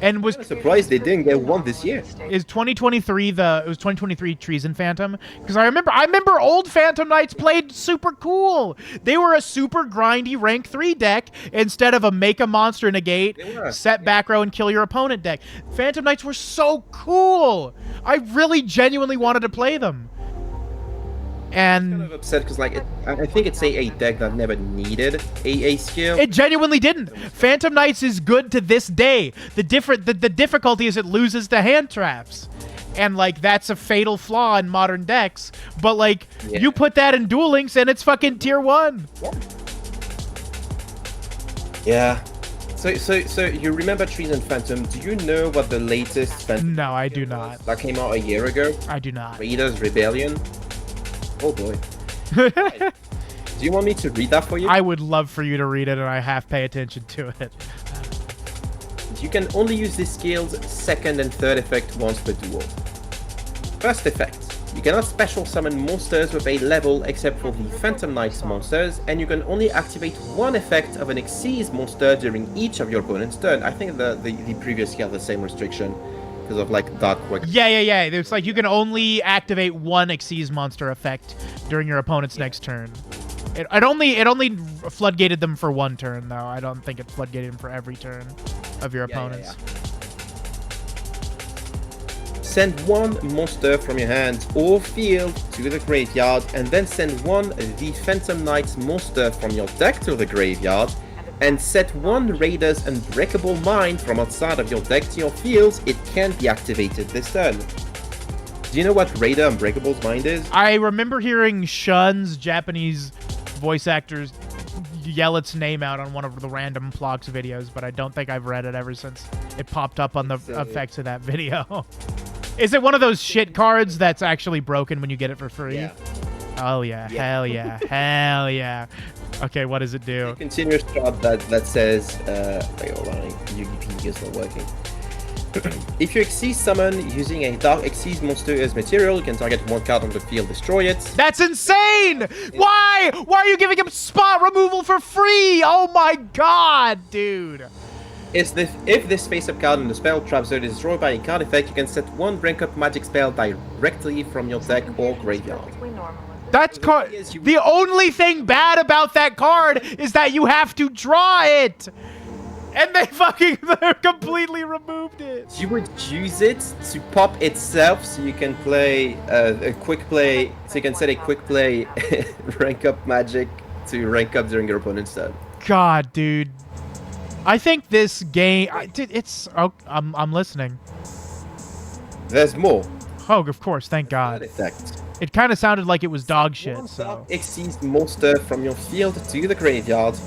And was I'm surprised they didn't get one this year. Is 2023 it was 2023 Treason Phantom? Because I remember old Phantom Knights played super cool. They were a super grindy rank 3 deck instead of a make a monster negate, set back row and kill your opponent deck. Phantom Knights were so cool. I really genuinely wanted to play them. And I'm kind of upset because, like, I think it's a deck that never needed a skill. It genuinely didn't. Phantom Knights is good to this day. The difficulty is it loses to hand traps. And, like, that's a fatal flaw in modern decks. But, like, you put that in Duel Links and it's fucking tier 1. Yeah. So you remember Treason Phantom? Do you know what the latest Phantom No, I do was? not. That came out a year ago. I do not. Raiders Rebellion. Oh boy. Do you want me to read that for you? I would love for you to read it, and I half pay attention to it. You can only use these skills second and third effect once per duel. First effect. You cannot special summon monsters with a level except for the Phantom Knights monsters, and you can only activate one effect of an Xyz monster during each of your opponent's turn. I think the previous skill had the same restriction because of like Dark Work. Yeah. It's like you can only activate one Xyz monster effect during your opponent's next turn. It only floodgated them for one turn, though. I don't think it floodgated them for every turn of your opponents. Send one monster from your hand or field to the graveyard, and then send one the Phantom Knights monster from your deck to the graveyard, and set one Raider's Unbreakable Mind from outside of your deck to your field. It can be activated this turn. Do you know what Raider Unbreakable's Mind is? I remember hearing Shun's Japanese voice actors yell its name out on one of the random Plox videos, but I don't think I've read it ever since it popped up on the effects of that video. Is it one of those shit cards that's actually broken when you get it for free? Yeah. Oh yeah, hell yeah, hell yeah. Okay, what does it do? A continuous shot that says, wait, hold on, UDP is not working. If you Xyz summon using a Dark Xyz monster as material, you can target one card on the field, destroy it. That's insane! Why? Why are you giving him spot removal for free? Oh my god, dude. If this face-up card in the spell trap zone is destroyed by a card effect, you can set one rank up magic spell directly from your deck or graveyard. That's the only thing bad about that card is that you have to draw it. And they completely removed it. You would use it to pop itself so you can play a quick play, so you can set a quick play rank up magic to rank up during your opponent's turn. God, dude. I think this game, it's, oh, I'm listening. There's more. Oh, of course, thank God. Effect. It kind of sounded like it was dog shit, so. Xyz monster from your field to the graveyard.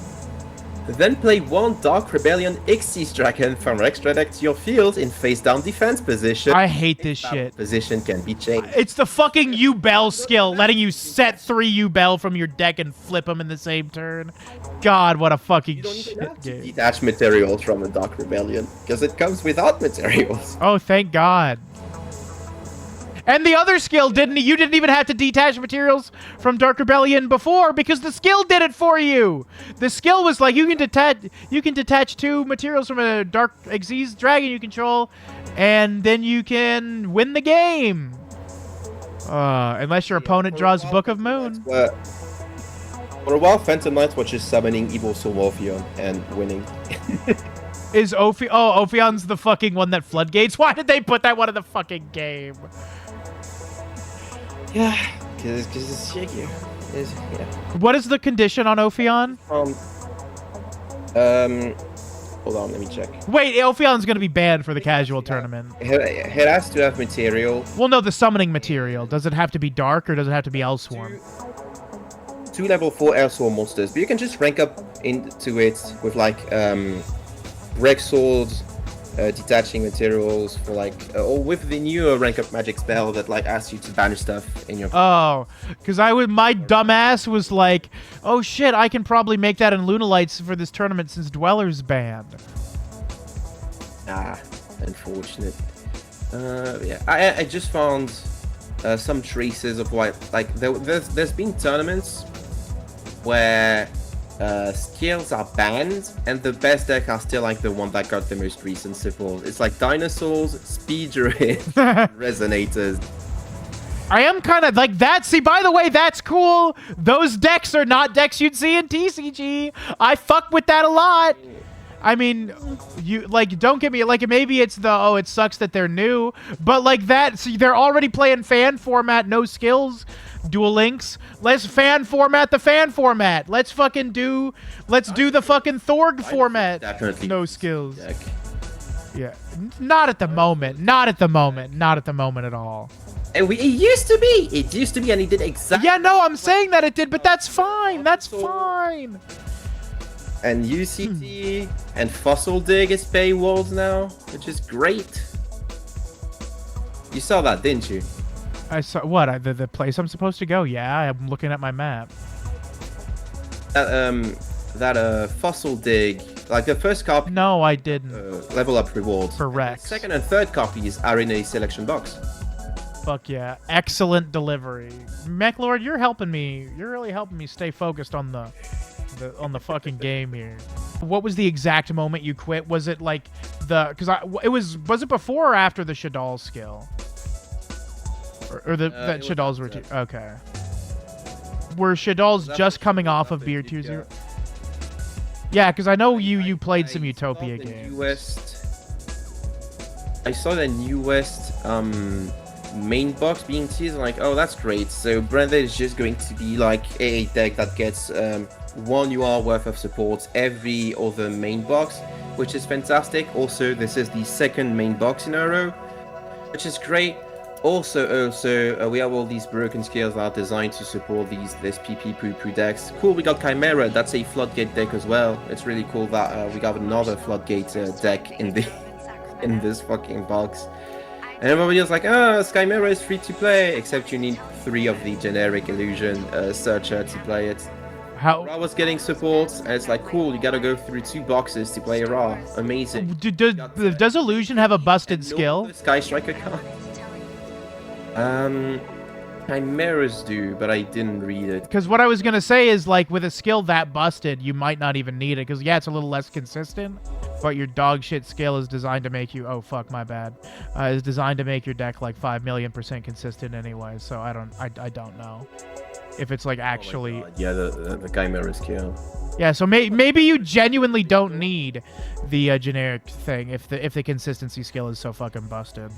Then play one Dark Rebellion Xyz Dragon from your extra deck to your field in face-down defense position. I hate this shit. Position can be changed. It's the fucking U-Bell skill, letting you set 3 U-Bell from your deck and flip them in the same turn. God, what a fucking shit game. Detach materials from a Dark Rebellion, because it comes without materials. Oh, thank God. And the other skill you didn't even have to detach materials from Dark Rebellion before because the skill did it for you. The skill was like you can detach 2 materials from a Dark Xyz dragon you control, and then you can win the game. Unless your opponent draws Book of Moon. For a while, Phantom Knights was just summoning Evil Soul Orpheon and winning. Is Ophion's the fucking one that floodgates? Why did they put that one in the fucking game? Yeah, because it's shaky. Yeah. What is the condition on Ophion? Hold on, let me check. Wait, Ophion's gonna be banned for the casual tournament. It has to have material. Well, no, the summoning material. Does it have to be dark or does it have to be Elsworn? 2 level 4 Elsworn monsters, but you can just rank up into it with like Break Swords, detaching materials for like, or with the new rank up magic spell that like asks you to banish stuff in your. Oh, because my dumbass was like, oh shit, I can probably make that in Lunalights for this tournament since Dweller's banned. Ah, unfortunate. Yeah, I just found some traces of what like there's been tournaments where skills are banned, and the best deck are still like the one that got the most recent support. It's like Dinosaurs, Speed Druid, Resonators. I am kind of like that. See, by the way, that's cool. Those decks are not decks you'd see in TCG. I fuck with that a lot. I mean, you like don't get me like maybe it's the it sucks that they're new, but like that. See, they're already playing fan format, no skills. Duel Links. Let's fan format the fan format. Let's do the fucking Thorg format. Definitely no skills. Deck. Yeah. Not at the moment. Not at the moment. Not at the moment at all. And it used to be. It used to be, and he did exactly. Yeah, no, I'm saying that it did, but that's fine. That's fine. And UCT and Fossil Dig is paywalled now, which is great. You saw that, didn't you? I saw what the place I'm supposed to go. Yeah, I'm looking at my map. That Fossil Dig, like the first copy. No, I didn't. Level up rewards. For Rex. Second and third copies are in a selection box. Fuck yeah! Excellent delivery, MechLord. You're helping me. You're really helping me stay focused on the fucking game here. What was the exact moment you quit? Was it like was it before or after the Shadal skill? Or that Shadals were okay. Were Shadals just coming off of Beer Tier 0? Yeah, because I know you played some Utopia games. I saw the New West main box being teased. I'm like, oh, that's great. So Branded is just going to be like a deck that gets 1 UR worth of support every other main box, which is fantastic. Also, this is the second main box in a row, which is great. Also, we have all these broken skills that are designed to support this PP poo decks. Cool, we got Chimera. That's a Floodgate deck as well. It's really cool that we got another Floodgate deck in this fucking box. And everybody was like, Chimera is free to play, except you need 3 of the generic illusion searcher to play it. How Ra was getting support, and it's like, cool, you gotta go through 2 boxes to play Ra. Amazing. Does Illusion have a busted skill? No, Sky Striker can't. Chimeras do, but I didn't read it. Because what I was gonna say is, like, with a skill that busted, you might not even need it. Because yeah, it's a little less consistent, but your dog shit skill is designed to make you. Oh fuck, my bad. Is designed to make your deck like 5,000,000% consistent anyway. So I don't know if it's like actually. Oh yeah, the Chimera skill. Yeah, so maybe you genuinely don't need the generic thing if the consistency skill is so fucking busted.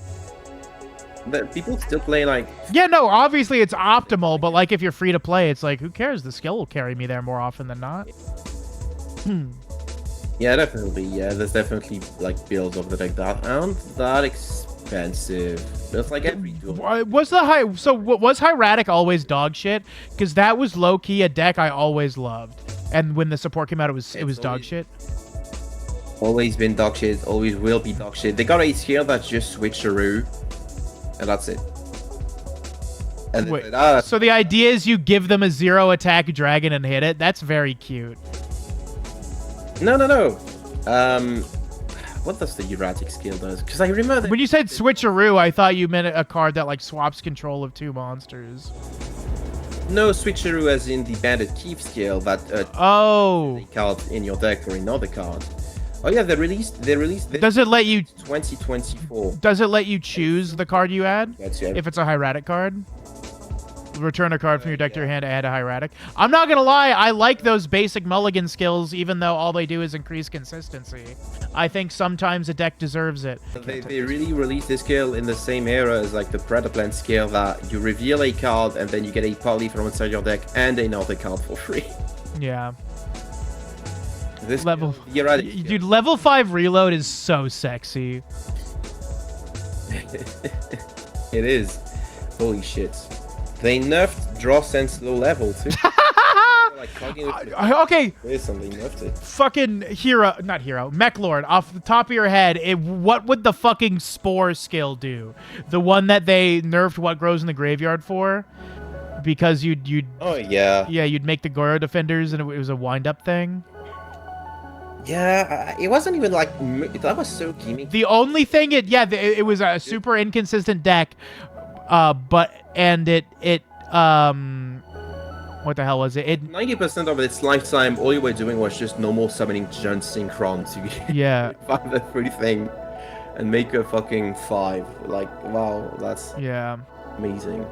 People still play like... Yeah, no, obviously it's optimal, but like if you're free to play, it's like, who cares? The skill will carry me there more often than not. Yeah, definitely. Yeah, there's definitely like builds of the deck that aren't that expensive. It's like every duel. Was Hieratic always dog shit? Because that was low key a deck I always loved, and when the support came out, it was dog shit. Always been dog shit. Always will be dog shit. They got a skill that's just switcheroo. And that's it. And wait, so the idea is you give them a 0 attack dragon and hit it? That's very cute. No. What does the erratic skill does? Because I remember when you said switcheroo, I thought you meant a card that like swaps control of 2 monsters. No, switcheroo as in the bandit keep skill that a card in your deck for another card. Oh yeah, they released Does it let you 2024? Does it let you choose the card you add? Yeah. If it's a hieratic card? Return a card from your deck to your hand to add a hieratic. I'm not gonna lie, I like those basic mulligan skills, even though all they do is increase consistency. I think sometimes a deck deserves it. They really released this skill in the same era as like the Predaplant skill, that you reveal a card and then you get a poly from inside your deck and another card for free. Yeah. This level, dude, level 5 reload is so sexy. It is. Holy shit. They nerfed draw sense low level too. Okay. Something nerfed it. Fucking MechLord, off the top of your head, what would the fucking spore skill do? The one that they nerfed what grows in the graveyard for? Because you'd oh yeah. Yeah, you'd make the Goro defenders and it was a wind up thing. Yeah, it wasn't even like that was so gimmicky. The only thing it was a super inconsistent deck, what the hell was it? 90% of its lifetime, all you were doing was just normal summoning Jund Synchron to find the free thing and make a fucking 5. Like, wow, that's amazing.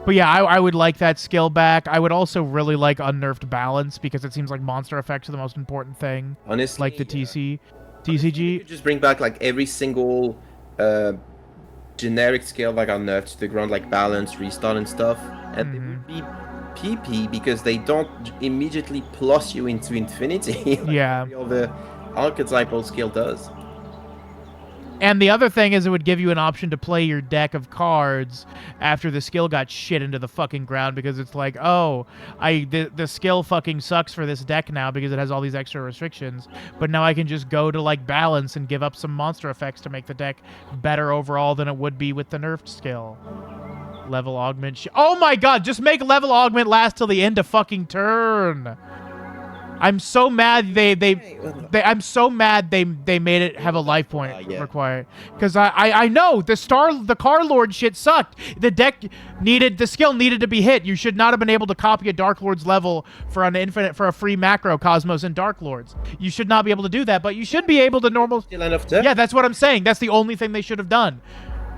But yeah, I would like that skill back. I would also really like unnerfed balance, because it seems like monster effects are the most important thing. Honestly, like the TCG. Honestly, just bring back like every single generic skill like are nerfed to the ground, like balance, restart, and stuff, and they would be PP because they don't immediately plus you into infinity. Like yeah, all the archetypal skill does. And the other thing is it would give you an option to play your deck of cards after the skill got shit into the fucking ground, because it's like, oh, the skill fucking sucks for this deck now because it has all these extra restrictions, but now I can just go to like balance and give up some monster effects to make the deck better overall than it would be with the nerfed skill. Level augment. Oh my god, just make level augment last till the end of fucking turn. I'm so mad I'm so mad they made it have a life point required, because I know the Car Lord shit sucked. The deck the skill needed to be hit. You should not have been able to copy a Dark Lord's level for a free macro Cosmos and Dark Lords. You should not be able to do that, but you should be able to normal. Yeah, that's what I'm saying. That's the only thing they should have done.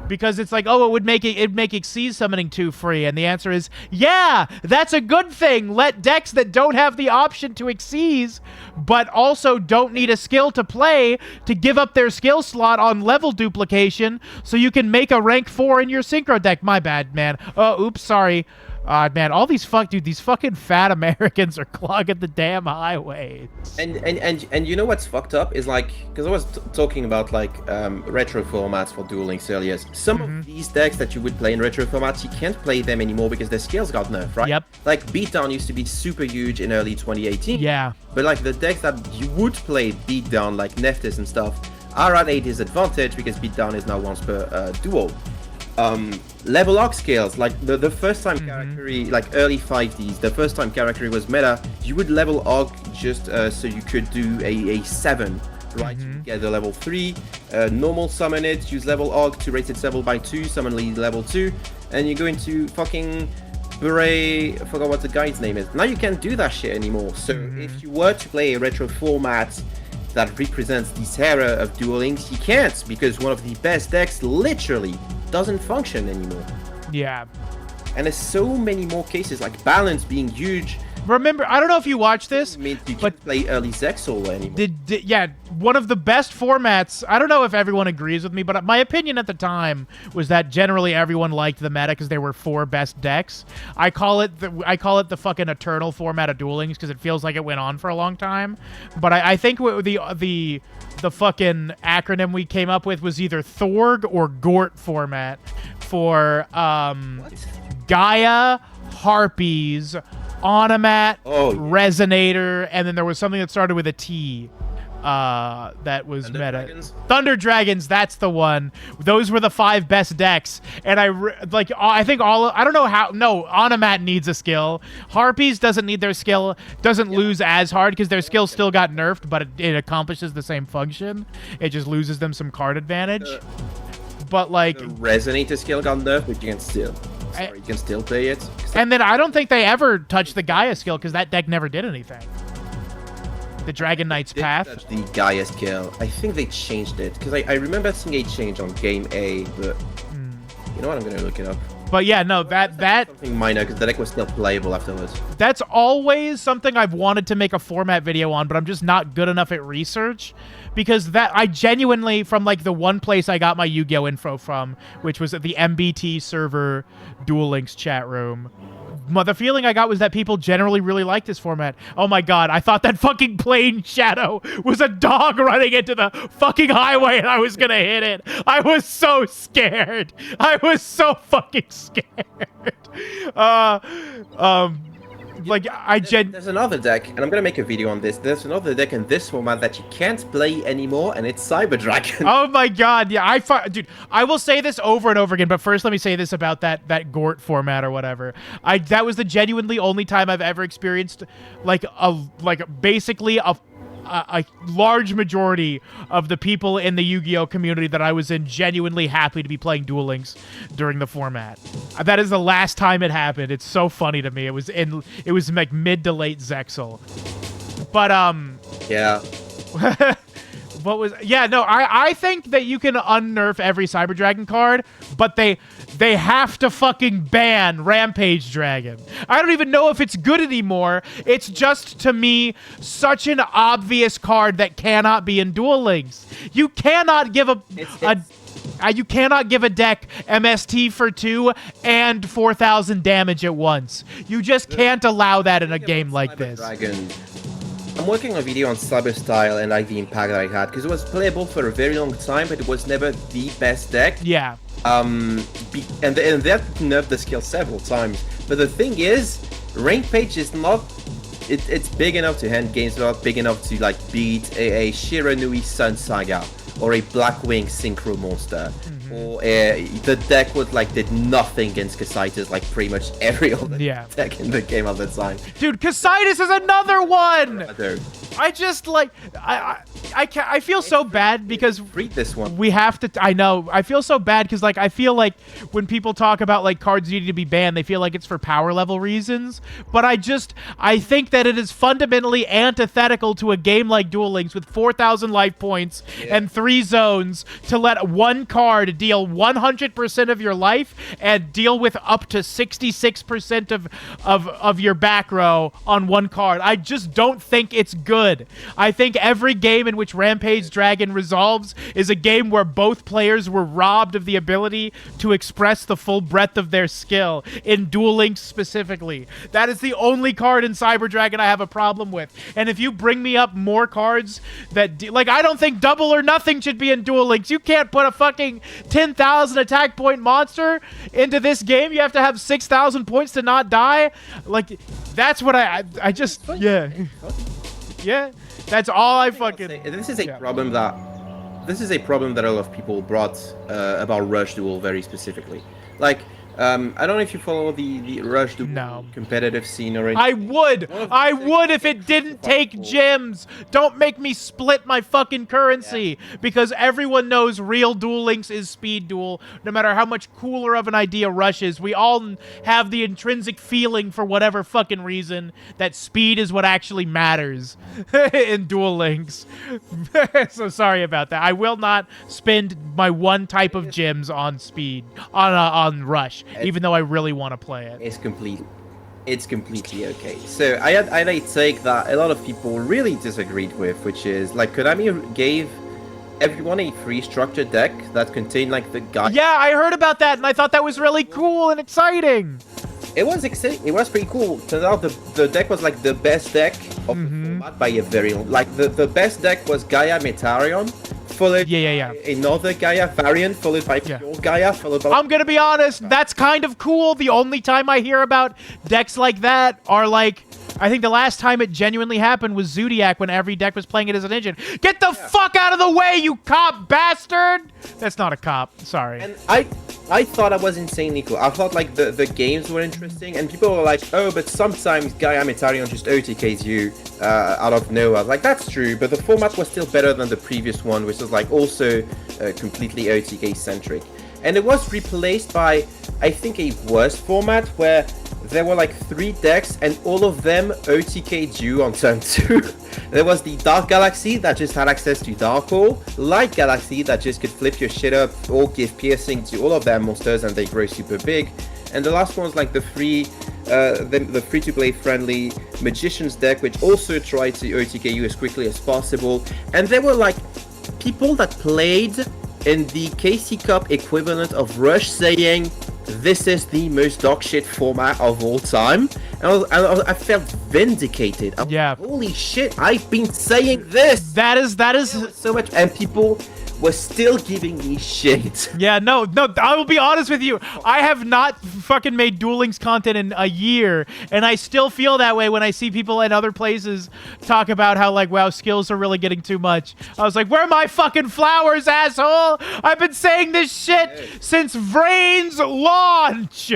Because it's like, oh, it'd make Xyz summoning 2 free, and the answer is, yeah, that's a good thing. Let decks that don't have the option to Xyz, but also don't need a skill to play, to give up their skill slot on level duplication, so you can make a rank 4 in your synchro deck. My bad, man. Oh, oops, sorry. Man, all these these fucking fat Americans are clogging the damn highways. And you know what's fucked up is, like, because I was talking about like retro formats for Duel Links earlier. Some of these decks that you would play in retro formats, you can't play them anymore because their skills got nerfed, right? Yep. Like Beatdown used to be super huge in early 2018. Yeah. But like the decks that you would play Beatdown, like Neftis and stuff, are at a disadvantage because Beatdown is now once per duel. Level arc scales, like the first time character, like early 5Ds, the first time character was meta, you would level arc just so you could do a 7, right? You get the level 3, normal summon it, use level arc to raise its level by 2, summon level 2, and you go into fucking Beret, I forgot what the guy's name is. Now you can't do that shit anymore. So if you were to play a retro format that represents this era of Duel Links, you can't, because one of the best decks literally doesn't function anymore. Yeah. And there's so many more cases, like balance being huge. Remember, I don't know if you watched this, but play early Zexal anymore. Yeah, one of the best formats. I don't know if everyone agrees with me, but my opinion at the time was that generally everyone liked the meta because there were 4 best decks. I call it the fucking eternal format of Duel Links because it feels like it went on for a long time. But I think the fucking acronym we came up with was either Thorg or Gort format for Gaia, Harpies, Onomat, Resonator, and then there was something that started with a T that was Thunder meta. Dragons? Thunder Dragons, that's the one. Those were the 5 best decks, and I think I don't know how. No, Onomat needs a skill. Harpies doesn't need their skill. Doesn't lose as hard because their skill still got nerfed, but it accomplishes the same function. It just loses them some card advantage. But like, the Resonator skill got nerfed, but you can still play it. And then I don't think they ever touched the Gaia skill because that deck never did anything. The Dragon Knight's Path. Touch the Gaia skill. I think they changed it because I remember seeing a change on game A, but you know what? I'm gonna look it up. But yeah, no, that something minor because the deck was still playable afterwards. That's always something I've wanted to make a format video on, but I'm just not good enough at research. Because I genuinely, from like the one place I got my Yu-Gi-Oh info from, which was at the MBT server Duel Links chat room, the feeling I got was that people generally really like this format. Oh my god, I thought that fucking plane shadow was a dog running into the fucking highway and I was gonna hit it. I was so scared. I was so fucking scared. There's another deck, and I'm gonna make a video on this. There's another deck in this format that you can't play anymore, and it's Cyber Dragon. Oh my god, yeah, dude, I will say this over and over again, but first let me say this about that Gort format or whatever. That was the genuinely only time I've ever experienced basically a large majority of the people in the Yu-Gi-Oh community that I was in genuinely happy to be playing Duel Links during the format. That is the last time it happened. It's so funny to me. It was like mid to late Zexal. But yeah. I think that you can unnerf every Cyber Dragon card, but they have to fucking ban Rampage Dragon. I don't even know if it's good anymore. It's just, to me, such an obvious card that cannot be in Duel Links. You cannot give you cannot give a deck MST for 2 and 4,000 damage at once. You just can't allow that in a game like this. I'm working on a video on Cyber Style and like the impact that it had, because it was playable for a very long time, but it was never the best deck. Yeah. And that nerfed the skill several times. But the thing is, Rampage is not. It's big enough to end games, not big enough to like beat a Shiranui Sun Saga or a Blackwing Synchro Monster. Or the deck was like did nothing against Casitas, like pretty much every other deck in the game at the time. Dude, Casitas is another one. I just like I feel so bad because read this one. We have to. I know. I feel so bad because like I feel like when people talk about like cards needing to be banned, they feel like it's for power level reasons. But I think that it is fundamentally antithetical to a game like Duel Links with 4,000 life points and 3 zones to let one card deal 100% of your life and deal with up to 66% of your back row on one card. I just don't think it's good. I think every game in which Rampage Dragon resolves is a game where both players were robbed of the ability to express the full breadth of their skill, in Duel Links specifically. That is the only card in Cyber Dragon I have a problem with. And if you bring me up more cards that like, I don't think Double or Nothing should be in Duel Links. You can't put a fucking 10,000 attack point monster into this game. You have to have 6,000 points to not die. Like, that's what I just, yeah. Yeah, that's all I fucking... This is a problem that... This is a problem that a lot of people brought about Rush Duel very specifically. Like, I don't know if you follow the Rush Duel competitive scene or anything. I would if it didn't take gems. Don't make me split my fucking currency because everyone knows real Duel Links is speed duel. No matter how much cooler of an idea Rush is, we all have the intrinsic feeling for whatever fucking reason that speed is what actually matters in Duel Links. So sorry about that. I will not spend my one type of gems on speed, on Rush. Even though I really want to play it. It's completely okay. So I had a take that a lot of people really disagreed with, which is like Konami gave everyone a free structured deck that contained like the guide. Yeah, I heard about that and I thought that was really cool and exciting. It was exciting. It was pretty cool. Turns out the deck was like the best deck of the format by a very long. Like the best deck was Gaia Metarion. Followed another Gaia variant, followed by pure Gaia, followed by... I'm gonna be honest, that's kind of cool. The only time I hear about decks like that are like... I think the last time it genuinely happened was Zodiac when every deck was playing it as an engine. Get the fuck out of the way, you cop bastard! That's not a cop, sorry. And I thought that was insanely cool. I thought like the games were interesting, and people were like, oh, but sometimes Gaia Metarion just OTKs you out of nowhere. Like, that's true, but the format was still better than the previous one, which was like also completely OTK-centric. And it was replaced by, I think, a worse format where there were like 3 decks and all of them OTK'd you on turn 2. There was the Dark Galaxy that just had access to Dark Hole, Light Galaxy that just could flip your shit up or give piercing to all of their monsters and they grow super big. And the last one was like the free-to-play friendly Magician's deck, which also tried to OTK you as quickly as possible. And there were like people that played in the KC Cup equivalent of Rush saying, this is the most dog shit format of all time. And I felt vindicated. Holy shit, I've been saying this. That is so much. And people was still giving me shit. Yeah, no, I will be honest with you. I have not fucking made Duel Links content in a year, and I still feel that way when I see people in other places talk about how, like, wow, skills are really getting too much. I was like, where are my fucking flowers, asshole? I've been saying this shit since Vrain's launch.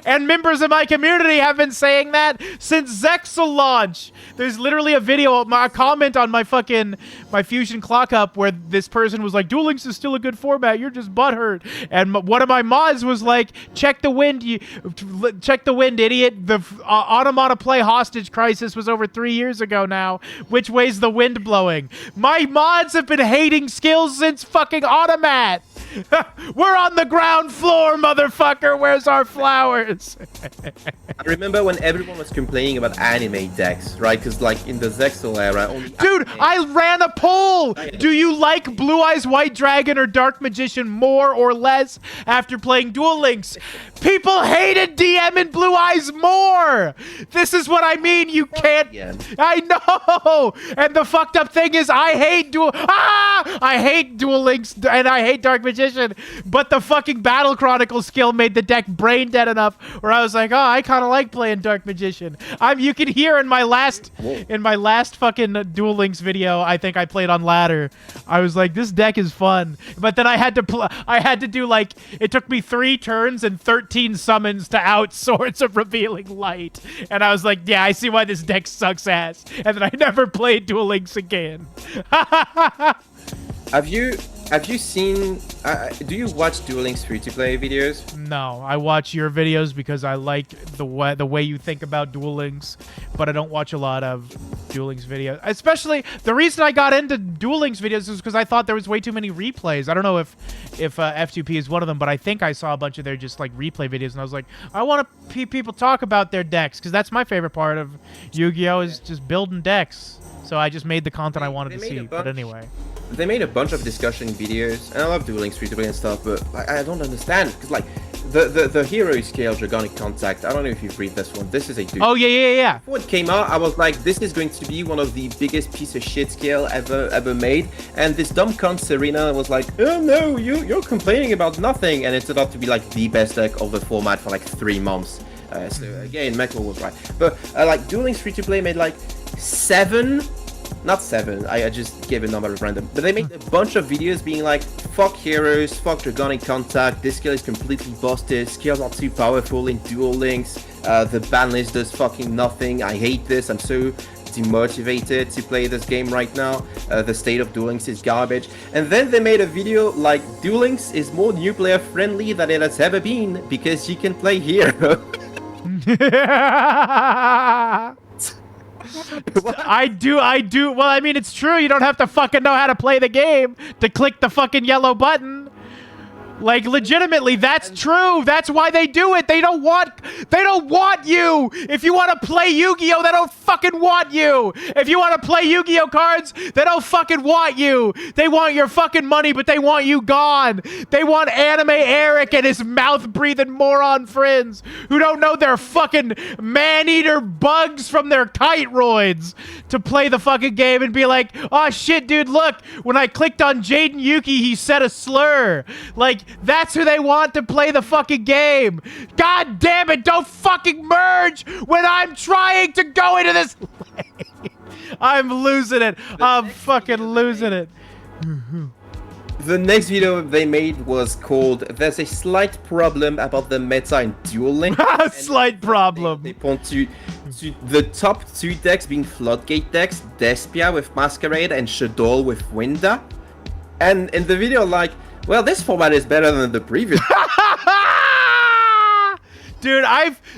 And members of my community have been saying that since Zexal launch. There's literally a video, a comment on my Fusion Clock Up where this person was like, Duel Links is still a good format, you're just butthurt. And one of my mods was like, check the wind, idiot. The Automata Play hostage crisis was over 3 years ago now. Which way's the wind blowing? My mods have been hating skills since fucking Automat. We're on the ground floor, motherfucker. Where's our flowers? I remember when everyone was complaining about anime decks, right? Because like in the Zexal era, only Dude, I ran a poll. Do you like Blue Eyes White Dragon or Dark Magician more or less after playing Duel Links? People hated DM and Blue Eyes more. This is what I mean. You can't. Yeah. I know. And the fucked up thing is, I hate Duel Links and I hate Dark Magician. But the fucking Battle Chronicle skill made the deck brain dead enough where I was like, oh, I kind of like playing Dark Magician. You can hear in my last fucking Duel Links video, I think I played on ladder. I was like, this deck is fun. But then I had to do like, it took me 3 turns and 13 summons to out Swords of Revealing Light. And I was like, yeah, I see why this deck sucks ass. And then I never played Duel Links again. Have you seen? Do you watch Duel Links free-to-play videos? No, I watch your videos because I like the way you think about Duel Links, but I don't watch a lot of Duel Links videos. Especially the reason I got into Duel Links videos is because I thought there was way too many replays. I don't know if F2P is one of them, but I think I saw a bunch of their just like replay videos, and I was like, I want to people talk about their decks because that's my favorite part of Yu-Gi-Oh is just building decks. So I just made the content I wanted to see. But anyway. They made a bunch of discussion videos, and I love Duel Links free-to-play and stuff, but I don't understand, because like, the hero scale Dragonic Contact, I don't know if you've read this one, this is a dude. Oh, yeah. Before it came out, I was like, this is going to be one of the biggest piece of shit scale ever made, and this dumb cunt Serena was like, oh no, you're complaining about nothing, and it turned out to be like the best deck of the format for like 3 months. So again, Metal was right. But like, Duel Links free-to-play made like 7... Not 7, I just gave a number at random. But they made a bunch of videos being like, fuck heroes, fuck Dragonic Contact, this skill is completely busted, skills are too powerful in Duel Links, the ban list does fucking nothing, I hate this, I'm so demotivated to play this game right now, the state of Duel Links is garbage. And then they made a video like, Duel Links is more new player friendly than it has ever been, because you can play hero. I do. Well, I mean, it's true. You don't have to fucking know how to play the game to click the fucking yellow button. Like, legitimately, that's true. That's why they do it. They don't want you. If you want to play Yu-Gi-Oh, they don't fucking want you. If you want to play Yu-Gi-Oh cards, they don't fucking want you. They want your fucking money, but they want you gone. They want Anime Eric and his mouth-breathing moron friends who don't know their fucking man-eater bugs from their kite-roids to play the fucking game and be like, oh shit, dude, look, when I clicked on Jaden Yuki, he said a slur. Like, that's who they want to play the fucking game. God damn it, don't fucking merge when I'm trying to go into this lane. I'm losing it. I'm fucking losing it. The next video they made was called There's a Slight Problem About the Meta in Duel Links. Slight problem. They point to the top 2 decks being Floodgate decks, Despia with Masquerade and Shadol with Winda. And in the video, like, well, this format is better than the previous. Dude,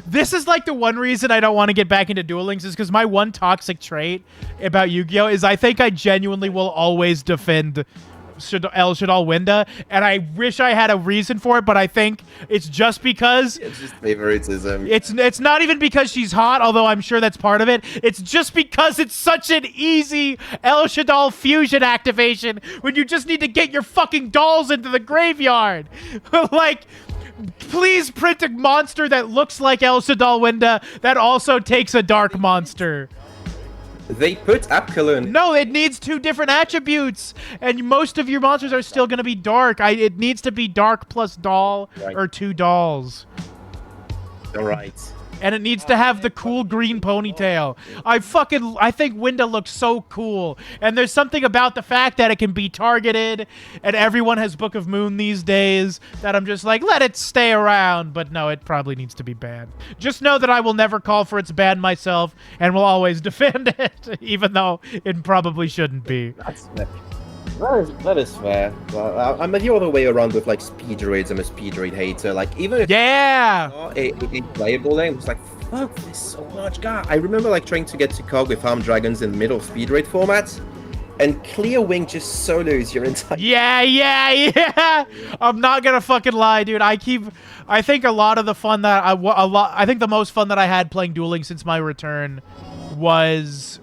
this is like the one reason I don't want to get back into Duel Links is because my one toxic trait about Yu-Gi-Oh is I think I genuinely will always defend El Shadal Winda, and I wish I had a reason for it, but I think it's just because it's just favoritism. It's not even because she's hot, although I'm sure that's part of it. It's just because it's such an easy El Shadal fusion activation when you just need to get your fucking dolls into the graveyard. Like, please print a monster that looks like El Shadal Winda that also takes a dark monster. They put Apkalun. No, it needs 2 different attributes, and most of your monsters are still going to be dark. It needs to be dark plus doll, right, or 2 dolls. All right. And it needs to have the cool green ponytail. I think Winda looks so cool. And there's something about the fact that it can be targeted, and everyone has Book of Moon these days, that I'm just like, let it stay around. But no, it probably needs to be banned. Just know that I will never call for its ban myself, and will always defend it, even though it probably shouldn't be. That's fair. That is fair. Well, I'm the other way around with like speed raids. I'm a speed raid hater. Like, even if a playable name, it's like, fuck this so much. God, I remember like trying to get to Cog with Armed Dragons in the middle of speed raid formats, and Clear Wing just solos your entire. Yeah. I'm not gonna fucking lie, dude. I think a lot of the fun that I think the most fun that I had playing Duel Links since my return was,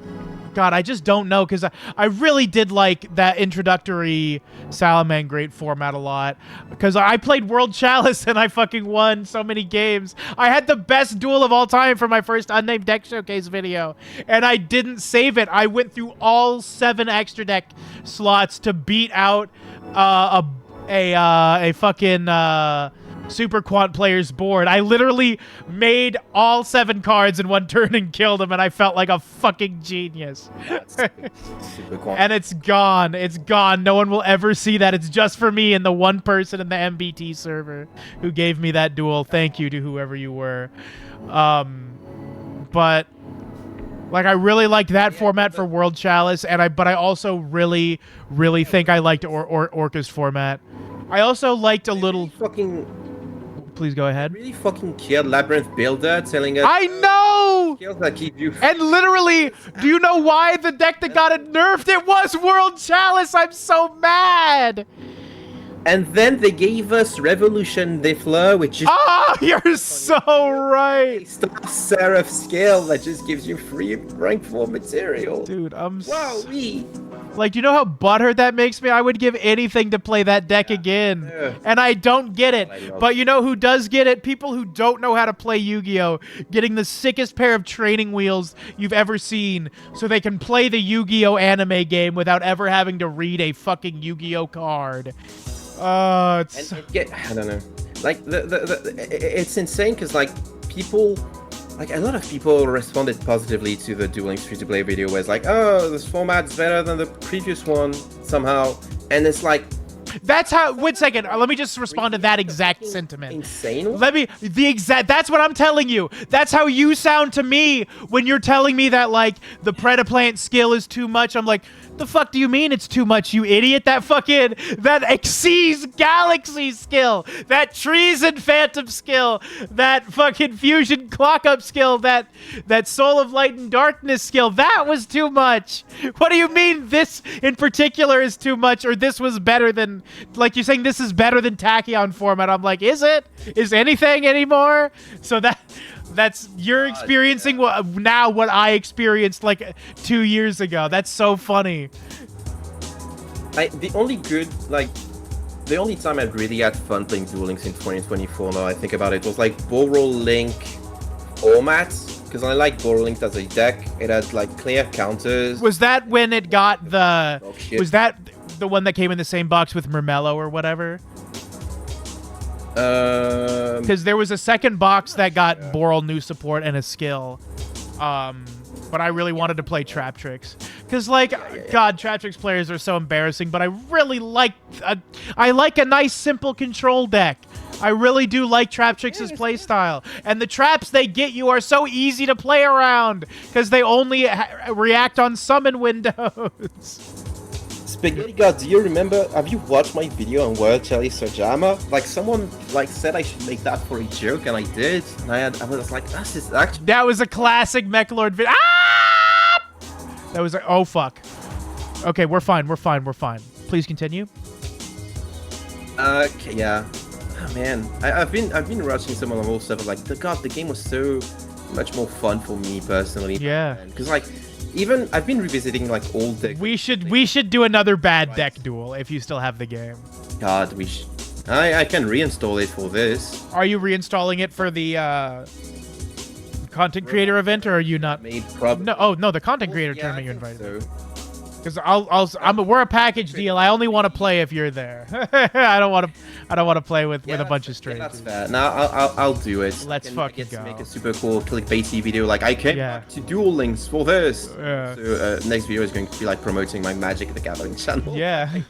God, I just don't know, because I really did like that introductory Salamangreat format a lot, because I played World Chalice and I fucking won so many games. I had the best duel of all time for my first Unnamed Deck Showcase video, and I didn't save it. I went through all 7 extra deck slots to beat out a fucking Super Quant player's board. I literally made all 7 cards in one turn and killed him, and I felt like a fucking genius. Super Quant. And it's gone. It's gone. No one will ever see that. It's just for me and the one person in the MBT server who gave me that duel. Thank you to whoever you were. But like, I really liked that format for World Chalice, and but I also really think I liked Orca's format. I also liked a little Please go ahead. Really fucking killed Labyrinth Builder, telling us. I know! Skills that keep you. And literally, do you know why the deck that got it nerfed? It was World Chalice! I'm so mad! And then they gave us Revolution de Fleur, which is. Oh, you're so right! Star Seraph skill that just gives you free rank 4 material. Dude, Wow, like, do you know how butthurt that makes me? I would give anything to play that deck again. Yeah. And I don't get it. But you know who does get it? People who don't know how to play Yu-Gi-Oh! Getting the sickest pair of training wheels you've ever seen so they can play the Yu-Gi-Oh! Anime game without ever having to read a fucking Yu-Gi-Oh! Card. It's... I don't know. Like, it's insane because, like, people... Like, a lot of people responded positively to the Duel Links free-to-play video where it's like, oh, this format's better than the previous one, somehow. And it's like... That's how... Wait a second. Let me just respond to that exact sentiment. Insane? That's what I'm telling you. That's how you sound to me when you're telling me that, like, the Predaplant skill is too much. I'm like, the fuck do you mean it's too much, you idiot? That exceeds Galaxy skill, that Treason Phantom skill, that fucking Fusion Clock-Up skill, that Soul of Light and Darkness skill, that was too much. What do you mean this in particular is too much, or this was better than, like, you're saying this is better than Tachyon format? I'm like, is it? Is anything anymore? So that's you're experiencing now what I experienced like 2 years ago. That's so funny. The only time I really had fun playing Duel Links in 2024, now I think about it, was like Borrow Link formats, because I like Borrow Link as a deck. It had like clear counters. Was that when it got the... Was that the one that came in the same box with Mermello or whatever? Because there was a second box that got Boral new support and a skill. But I really wanted to play Trap Tricks. Because, like, God, Trap Tricks players are so embarrassing, but I really like... I like a nice, simple control deck. I really do like Trap Tricks' playstyle. And the traps they get you are so easy to play around, because they only react on summon windows. Spaghetti God, do you remember, have you watched my video on World Chalice Sajama? Like, someone, like, said I should make that for a joke, and I did. And I was like, that's just actually... That was a classic Mechalord video. Ah! That was like, oh, fuck. Okay, we're fine. Please continue. Okay, yeah. Oh, man. I've been rushing some of the old stuff, like, the game was so much more fun for me, personally. Yeah. Because, like... Even I've been revisiting like old decks. We should do another bad deck duel if you still have the game. God, I can reinstall it for this. Are you reinstalling it for the content creator event, or are you not? No, oh no, the content creator tournament you invited. Because we're a package deal. I only want to play if you're there. I don't want to play with a bunch of strangers. Yeah, that's fair. Now I'll do it. Let's fucking go. Make a super cool clickbaity video. Like I came back to Duel Links for this. Yeah. So next video is going to be like promoting my Magic the Gathering channel. Yeah.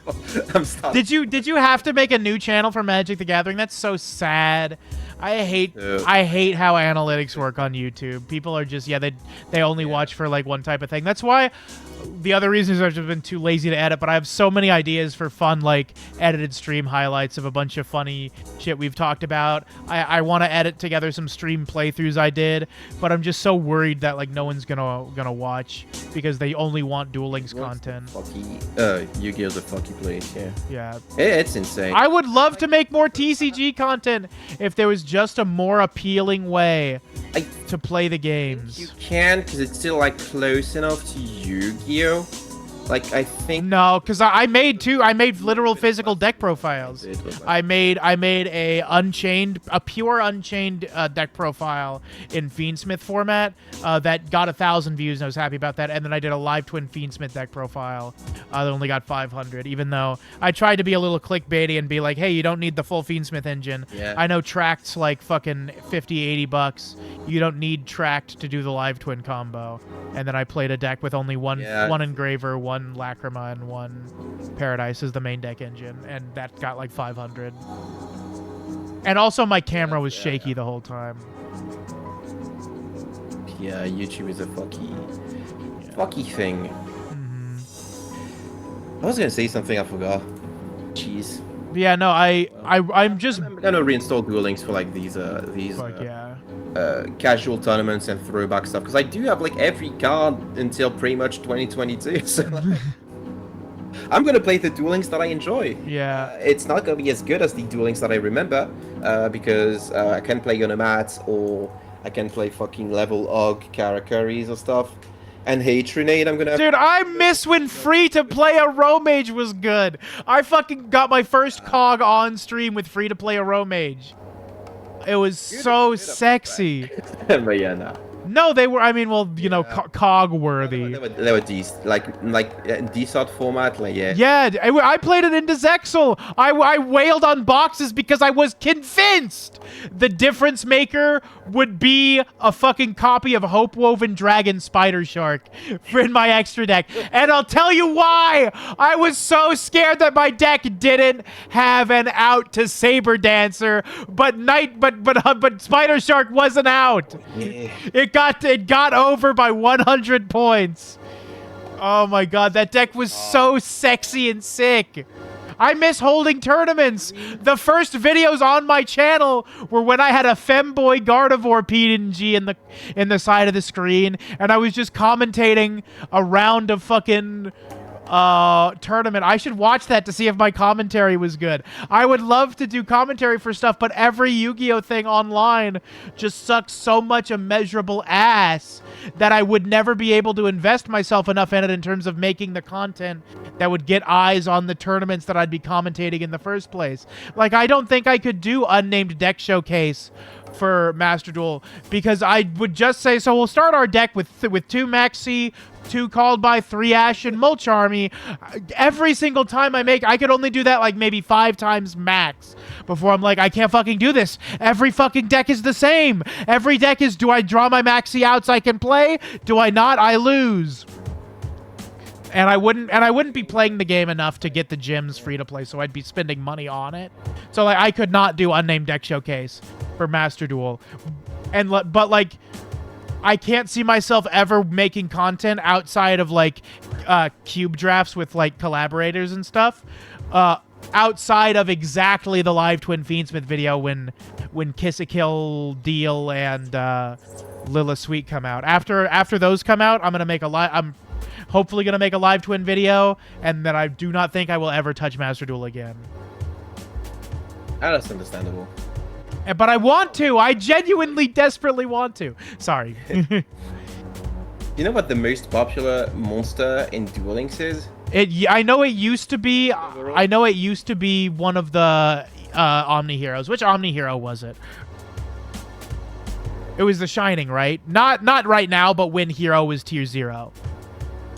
I'm starting. Did you have to make a new channel for Magic the Gathering? That's so sad. I hate how analytics work on YouTube. People are just they only watch for like one type of thing. That's why the other reason is I've just been too lazy to edit, but I have so many ideas for fun like edited stream highlights of a bunch of funny shit we've talked about. I want to edit together some stream playthroughs I did, but I'm just so worried that like no one's gonna watch because they only want Duel Links content. Yu-Gi-Oh! The fucky place, yeah. Yeah. It's insane. I would love to make more TCG content if there was just a more appealing way to play the games. You can, because it's still like close enough to Yu-Gi-Oh! Like, I think... No, because I made literal physical deck profiles. I made a pure Unchained deck profile in Fiendsmith format that got 1,000 views, and I was happy about that. And then I did a Live Twin Fiendsmith deck profile that only got 500, even though I tried to be a little clickbaity and be like, hey, you don't need the full Fiendsmith engine. Yeah. I know Tract's like fucking 50, 80 bucks. You don't need Tract to do the Live Twin combo. And then I played a deck with only one Engraver, one Lacrima, and one Paradise as the main deck engine, and that got like 500. And also my camera was shaky the whole time. Yeah, YouTube is a fucky thing. I was gonna say something, I forgot. Jeez. Yeah, no, I'm just... I'm gonna reinstall Duel Links for like these casual tournaments and throwback stuff, because I do have like every card until pretty much 2022. So I'm gonna play the Duel Links that I enjoy. Yeah. It's not gonna be as good as the Duel Links that I remember, because I can play Onomat, or I can play fucking level Og Karakuris or stuff. And Hate Grenade, I'm gonna... Dude, I miss when free-to-play a Romage was good. I fucking got my first COG on stream with free-to-play a Romage. It was so sexy. But yeah, no. No, they were, I mean, well, you know, COG worthy. They were decent. Like decent format, like, yeah. Yeah, I played it into Zexal. I wailed on boxes because I was convinced the difference maker would be a fucking copy of Hope Woven Dragon Spider Shark in my extra deck. And I'll tell you why. I was so scared that my deck didn't have an out to Saber Dancer, but Spider Shark wasn't out. Yeah. It got over by 100 points. Oh my god, that deck was so sexy and sick. I miss holding tournaments. The first videos on my channel were when I had a Femboy Gardevoir PNG in the side of the screen, and I was just commentating a round of fucking tournament. I should watch that to see if my commentary was good. I would love to do commentary for stuff, but every Yu-Gi-Oh thing online just sucks so much immeasurable ass that I would never be able to invest myself enough in it in terms of making the content that would get eyes on the tournaments that I'd be commentating in the first place. Like, I don't think I could do unnamed deck showcase for Master Duel, because I would just say, so we'll start our deck with 2 Maxi, 2 Called By, 3 Ash, and Mulch Army. Every single time I could only do that like maybe 5 times max before I'm like, I can't fucking do this. Every fucking deck is the same. Every deck is, do I draw my Maxi out so I can play? Do I not? I lose. And I wouldn't be playing the game enough to get the gyms free to play, so I'd be spending money on it. So like, I could not do unnamed deck showcase for Master Duel. But like, I can't see myself ever making content outside of like cube drafts with like collaborators and stuff. Outside of exactly the Live Twin Fiendsmith video when Kiss a Kill, Deal, and Lila Sweet come out. After those come out, I'm hopefully gonna make a Live Twin video, and then I do not think I will ever touch Master Duel again. That's understandable. But I want to. I genuinely, desperately want to. Sorry. You know what the most popular monster in Duel Links is? I know it used to be. I know it used to be one of the Omni Heroes. Which Omni Hero was it? It was the Shining, right? Not right now, but when Hero was tier 0.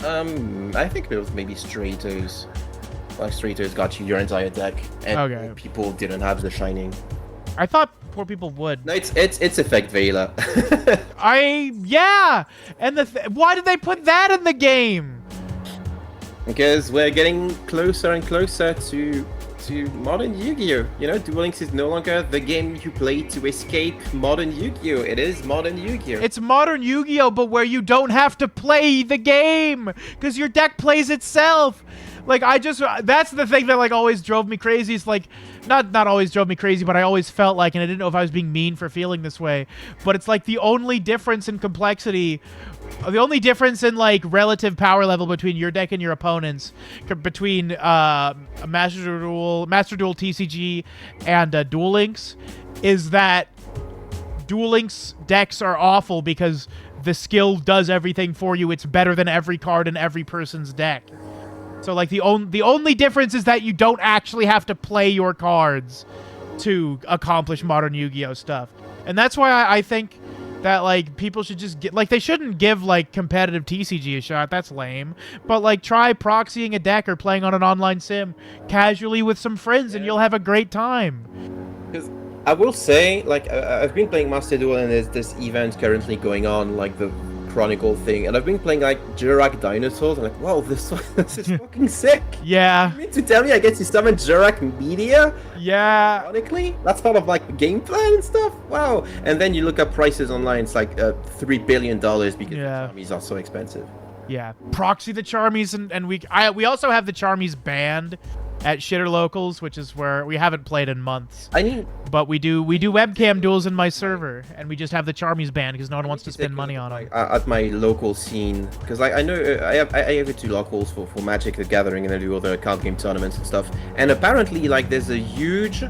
I think it was maybe Stratos. Like Stratos got you your entire deck, and people didn't have the Shining. I thought poor people would. No, it's Effect Veiler. Yeah, and why did they put that in the game? Because we're getting closer and closer to to modern Yu-Gi-Oh! You know, Duel Links is no longer the game you play to escape modern Yu-Gi-Oh! It is modern Yu-Gi-Oh! It's modern Yu-Gi-Oh, but where you don't have to play the game because your deck plays itself. Like, that's the thing that, like, always drove me crazy. It's like, not always drove me crazy, but I always felt like, and I didn't know if I was being mean for feeling this way, but it's like the only difference in complexity, the only difference in, like, relative power level between your deck and your opponents, between Master Duel TCG and Duel Links, is that Duel Links decks are awful because the skill does everything for you. It's better than every card in every person's deck. So, like, the only difference is that you don't actually have to play your cards to accomplish modern Yu-Gi-Oh! Stuff. And that's why I think that, like, people should just get... Like, they shouldn't give, like, competitive TCG a shot. That's lame. But, like, try proxying a deck or playing on an online sim casually with some friends, and you'll have a great time. Because I will say, like, I've been playing Master Duel, and there's this event currently going on, like, the Chronicle thing, and I've been playing like Jurak Dinosaurs. I'm like, wow, this is fucking sick. Yeah. You mean to tell me I get to summon Jurak Media? Yeah. Ironically, that's part of like the game plan and stuff. Wow. And then you look up prices online. It's like $3 billion because the Charmies are so expensive. Yeah. Proxy the Charmies, and we also have the Charmies banned at Shitter Locals, which is where we haven't played in months. But we do webcam duels in my server, and we just have the Charmies banned because no one wants to spend money on them. At my local scene, because I know I have 2 locals for Magic the Gathering, and I do other card game tournaments and stuff. And apparently, like, there's a huge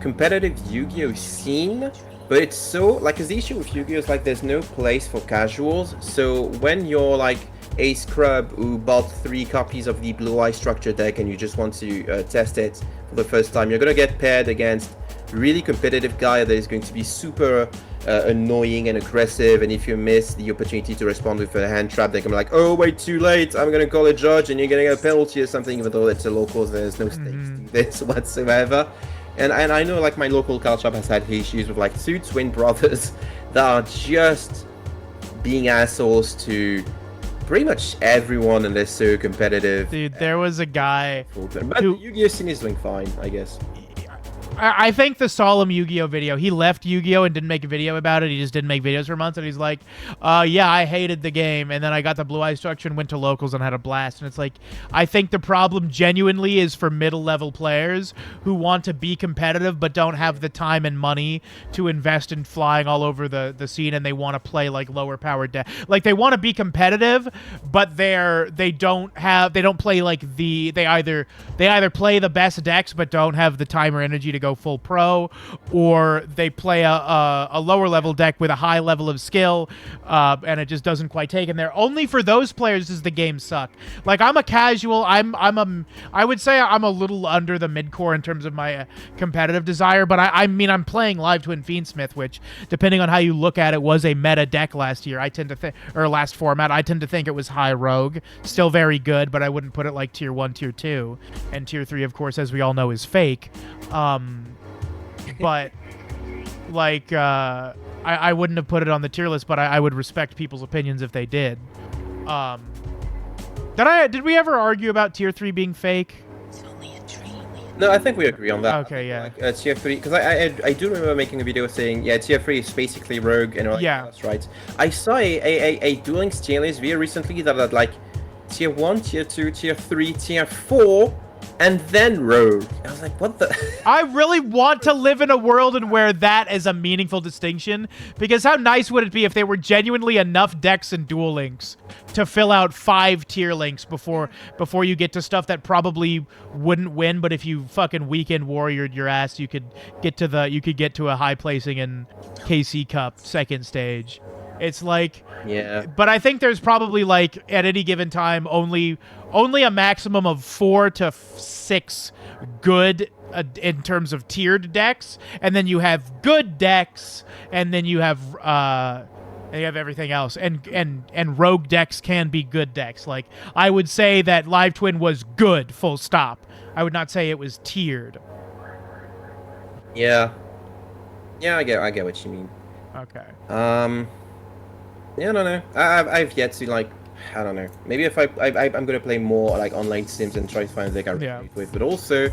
competitive Yu-Gi-Oh scene. But it's so, like, because the issue with Yu-Gi-Oh is, like, there's no place for casuals. So when you're, like, a scrub who bought 3 copies of the Blue Eye Structure deck and you just want to test it for the first time, you're going to get paired against a really competitive guy that is going to be super annoying and aggressive. And if you miss the opportunity to respond with a hand trap, they're going to be like, oh, wait, too late. I'm going to call a judge and you're going to get a penalty or something, even though it's a locals. There's no stakes to this whatsoever. And I know, like, my local card shop has had issues with, like, 2 twin brothers that are just being assholes to pretty much everyone, and they're so competitive. Dude, there was a guy But the Yu-Gi-Oh scene is doing fine, I guess. I think the Solemn Yu-Gi-Oh video, he left Yu-Gi-Oh and didn't make a video about it. He just didn't make videos for months, and he's like, yeah, I hated the game, and then I got the Blue Eye Structure and went to locals and had a blast. And it's like, I think the problem genuinely is for middle-level players who want to be competitive but don't have the time and money to invest in flying all over the scene, and they want to play, like, lower-powered deck. Like, they want to be competitive, but they don't play, like, they either play the best decks but don't have the time or energy to go full pro, or they play a lower level deck with a high level of skill, and it just doesn't quite take. And only for those players does the game suck. Like, I'm a casual. I would say I'm a little under the mid-core in terms of my competitive desire, but I mean, I'm playing Live Twin Fiendsmith, which, depending on how you look at it, was a meta deck last year. Or last format. I tend to think it was high rogue. Still very good, but I wouldn't put it like tier 1, tier 2. And tier 3, of course, as we all know, is fake. But, like, I wouldn't have put it on the tier list, but I would respect people's opinions if they did. Did we ever argue about tier 3 being fake? No, I think we agree on that. Okay, yeah. Like, tier 3, because I do remember making a video saying, yeah, tier 3 is basically rogue, and like, yeah, that's right. I saw a Duel Links tier list very recently that had, like, tier 1, tier 2, tier 3, tier 4, and then rogue. I was like, what the? I really want to live in a world and where that is a meaningful distinction, because how nice would it be if there were genuinely enough decks in Duel Links to fill out 5 tier links before you get to stuff that probably wouldn't win, but if you fucking weekend warriored your ass, you could get to a high placing in KC Cup second stage. It's like, yeah. But I think there's probably, like, at any given time, only a maximum of 4 to 6 good in terms of tiered decks, and then you have good decks, and then you have everything else. And rogue decks can be good decks. Like, I would say that Live Twin was good, full stop. I would not say it was tiered. Yeah. Yeah, I get what you mean. Okay. Yeah, no. I've yet to, like, I don't know. Maybe if I'm gonna play more, like, online sims and try to find a deck I relate with. But also,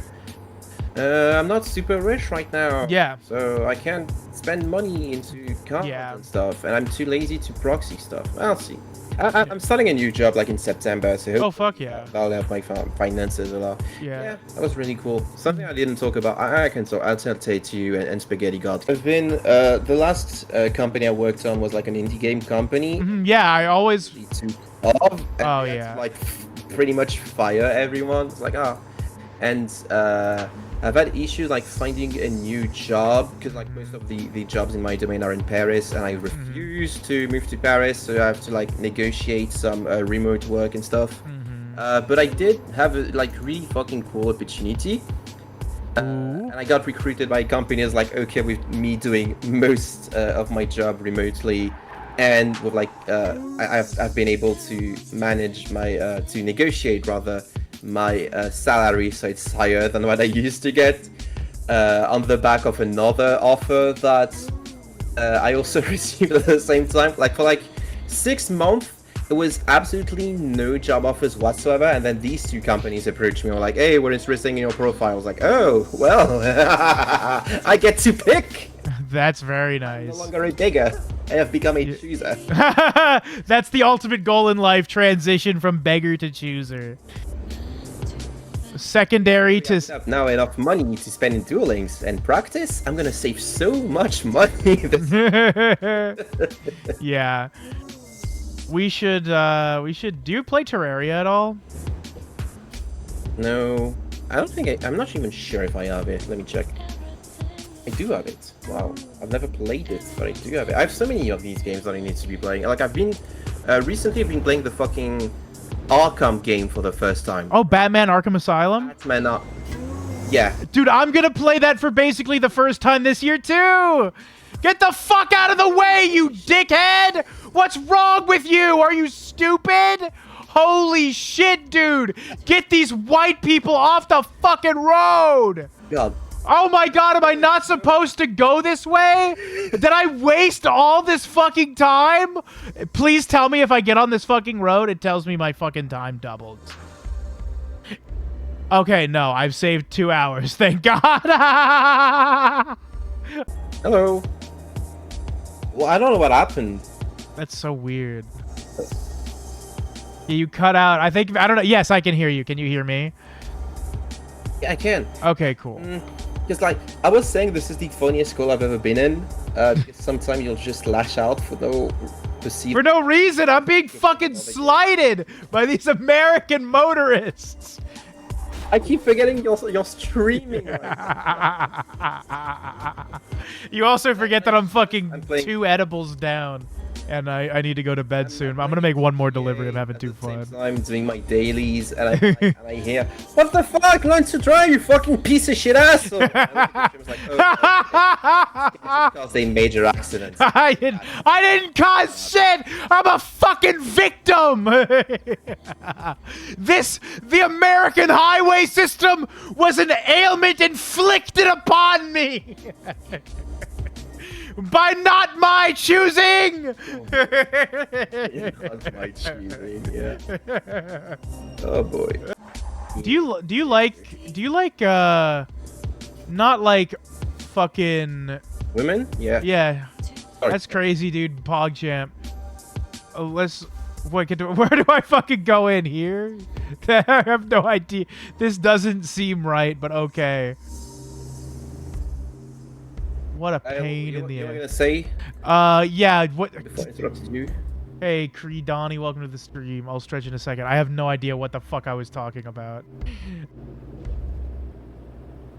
I'm not super rich right now. Yeah. So I can't spend money into cards and stuff, and I'm too lazy to proxy stuff. I'll see. I'm starting a new job like in September, so Oh fuck yeah. that'll help my finances a lot. Yeah. That was really cool. Something I didn't talk about. I can talk. I'll tell to you and Spaghetti God. I've been the last company I worked on was like an indie game company. Yeah, I always. Oh yeah. Like pretty much fire everyone. It's like and I've had issues like finding a new job because like most of the jobs in my domain are in Paris, and I refuse to move to Paris, so I have to like negotiate some remote work and stuff. But I did have a like really fucking cool opportunity, and I got recruited by companies like okay with me doing most of my job remotely, and with like I've been able to manage my to negotiate rather my salary, so it's higher than what I used to get on the back of another offer that I also received at the same time. Like for like 6 months there was absolutely no job offers whatsoever, and then these two companies approached me and were like, hey, we're interested in your profile. I was like, oh well, I get to pick. That's very nice. I'm no longer a beggar. I have become a chooser. That's the ultimate goal in life, transition from beggar to chooser. Secondary to now enough money to spend in Duel Links and practice. I'm gonna save so much money. Yeah, we should do you play Terraria at all? No, I don't think I'm not even sure if I have it. Let me check. I do have it. Wow, I've never played it, but I do have it. I have so many of these games that I need to be playing. Like I've been recently I've been playing the fucking Arkham game for the first time. Oh, Batman Arkham Asylum? Batman yeah. Dude, I'm gonna play that for basically the first time this year too! Get the fuck out of the way, you dickhead! What's wrong with you? Are you stupid? Holy shit, dude! Get these white people off the fucking road! God. Oh my god, am I not supposed to go this way? Did I waste all this fucking time? Please tell me if I get on this fucking road, it tells me my fucking time doubled. Okay, no, I've saved 2 hours, thank god. Hello. Well, I don't know what happened. That's so weird. Yeah, you cut out. I don't know. Yes, I can hear you. Can you hear me? Yeah, I can. Okay, cool. Because, like, I was saying this is the funniest call I've ever been in. Because sometimes you'll just lash out for no perceived... For no reason! I'm being fucking slighted by these American motorists! I keep forgetting you're streaming right now. You also forget that I'm fucking 2 edibles down. And I need to go to bed soon. I'm gonna make one more delivery. I'm having too fun. I'm doing my dailies, and I hear, "What the fuck? Learn to drive, you fucking piece of shit asshole!" Like, oh, caused a major accident. I didn't cause shit. I'm a fucking victim. The American highway system was an ailment inflicted upon me. By not my choosing. Not my choosing, yeah. Oh boy. Do you like not like fucking women? Yeah. Yeah. Sorry. That's crazy, dude. PogChamp. Where do I fucking go in here? I have no idea. This doesn't seem right, but okay. What a pain in the ass. What were you gonna say? Yeah. What? Before I interrupted you. Hey, Creedani, welcome to the stream. I'll stretch in a second. I have no idea what the fuck I was talking about.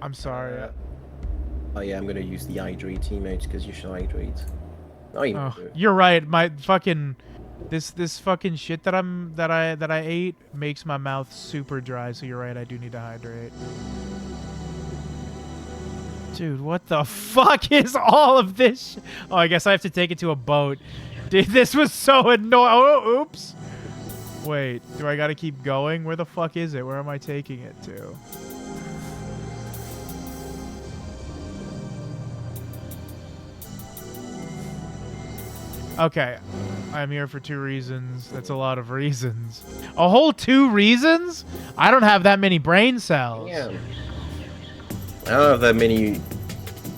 I'm sorry. Oh yeah, I'm gonna use the hydrate emote because you should hydrate. Oh, you're right. My fucking this fucking shit that I ate makes my mouth super dry. So you're right. I do need to hydrate. Dude, what the fuck is all of this? Oh, I guess I have to take it to a boat. Dude, this was so annoying. Oh, oops. Wait, do I gotta keep going? Where the fuck is it? Where am I taking it to? Okay, I'm here for 2 reasons. That's a lot of reasons. A whole 2 reasons? I don't have that many brain cells. Yeah. I don't have that many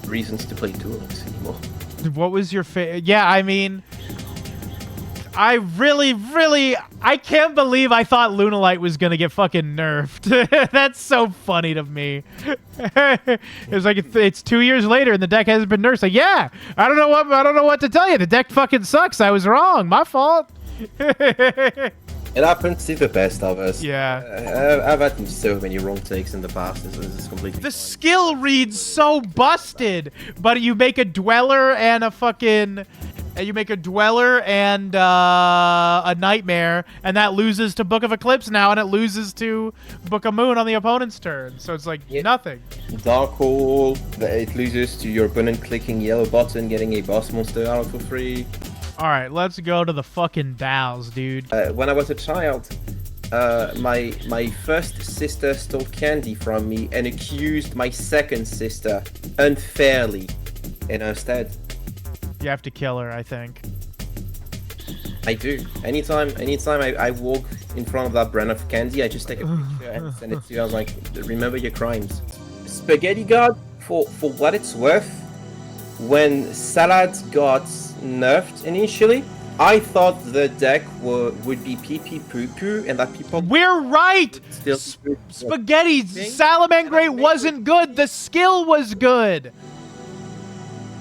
reasons to play Duel Links anymore. What was your favorite? Yeah, I mean, I really, I can't believe I thought Lunalite was gonna get fucking nerfed. That's so funny to me. It was like it's 2 years later and the deck hasn't been nerfed. Like, yeah, I don't know what to tell you. The deck fucking sucks. I was wrong. My fault. It happens to the best of us. Yeah. I've had so many wrong takes in the past. This is completely. The skill reads so busted, but you make a dweller and a fucking. You make a dweller and a nightmare, and that loses to Book of Eclipse now, and it loses to Book of Moon on the opponent's turn. So it's like nothing. Dark Hole, it loses to your opponent clicking yellow button, getting a boss monster out for free. All right, let's go to the fucking DAOs, dude. When I was a child, my first sister stole candy from me and accused my second sister unfairly in her stead. You have to kill her, I think. I do. Anytime I walk in front of that brand of candy, I just take a picture and send it to you. I was like, remember your crimes. Spaghetti God, for what it's worth, when Salad got nerfed initially, I thought the deck would be pee poo poo and that people. We're right. Still Spaghetti Salamangreat wasn't good. The skill was good.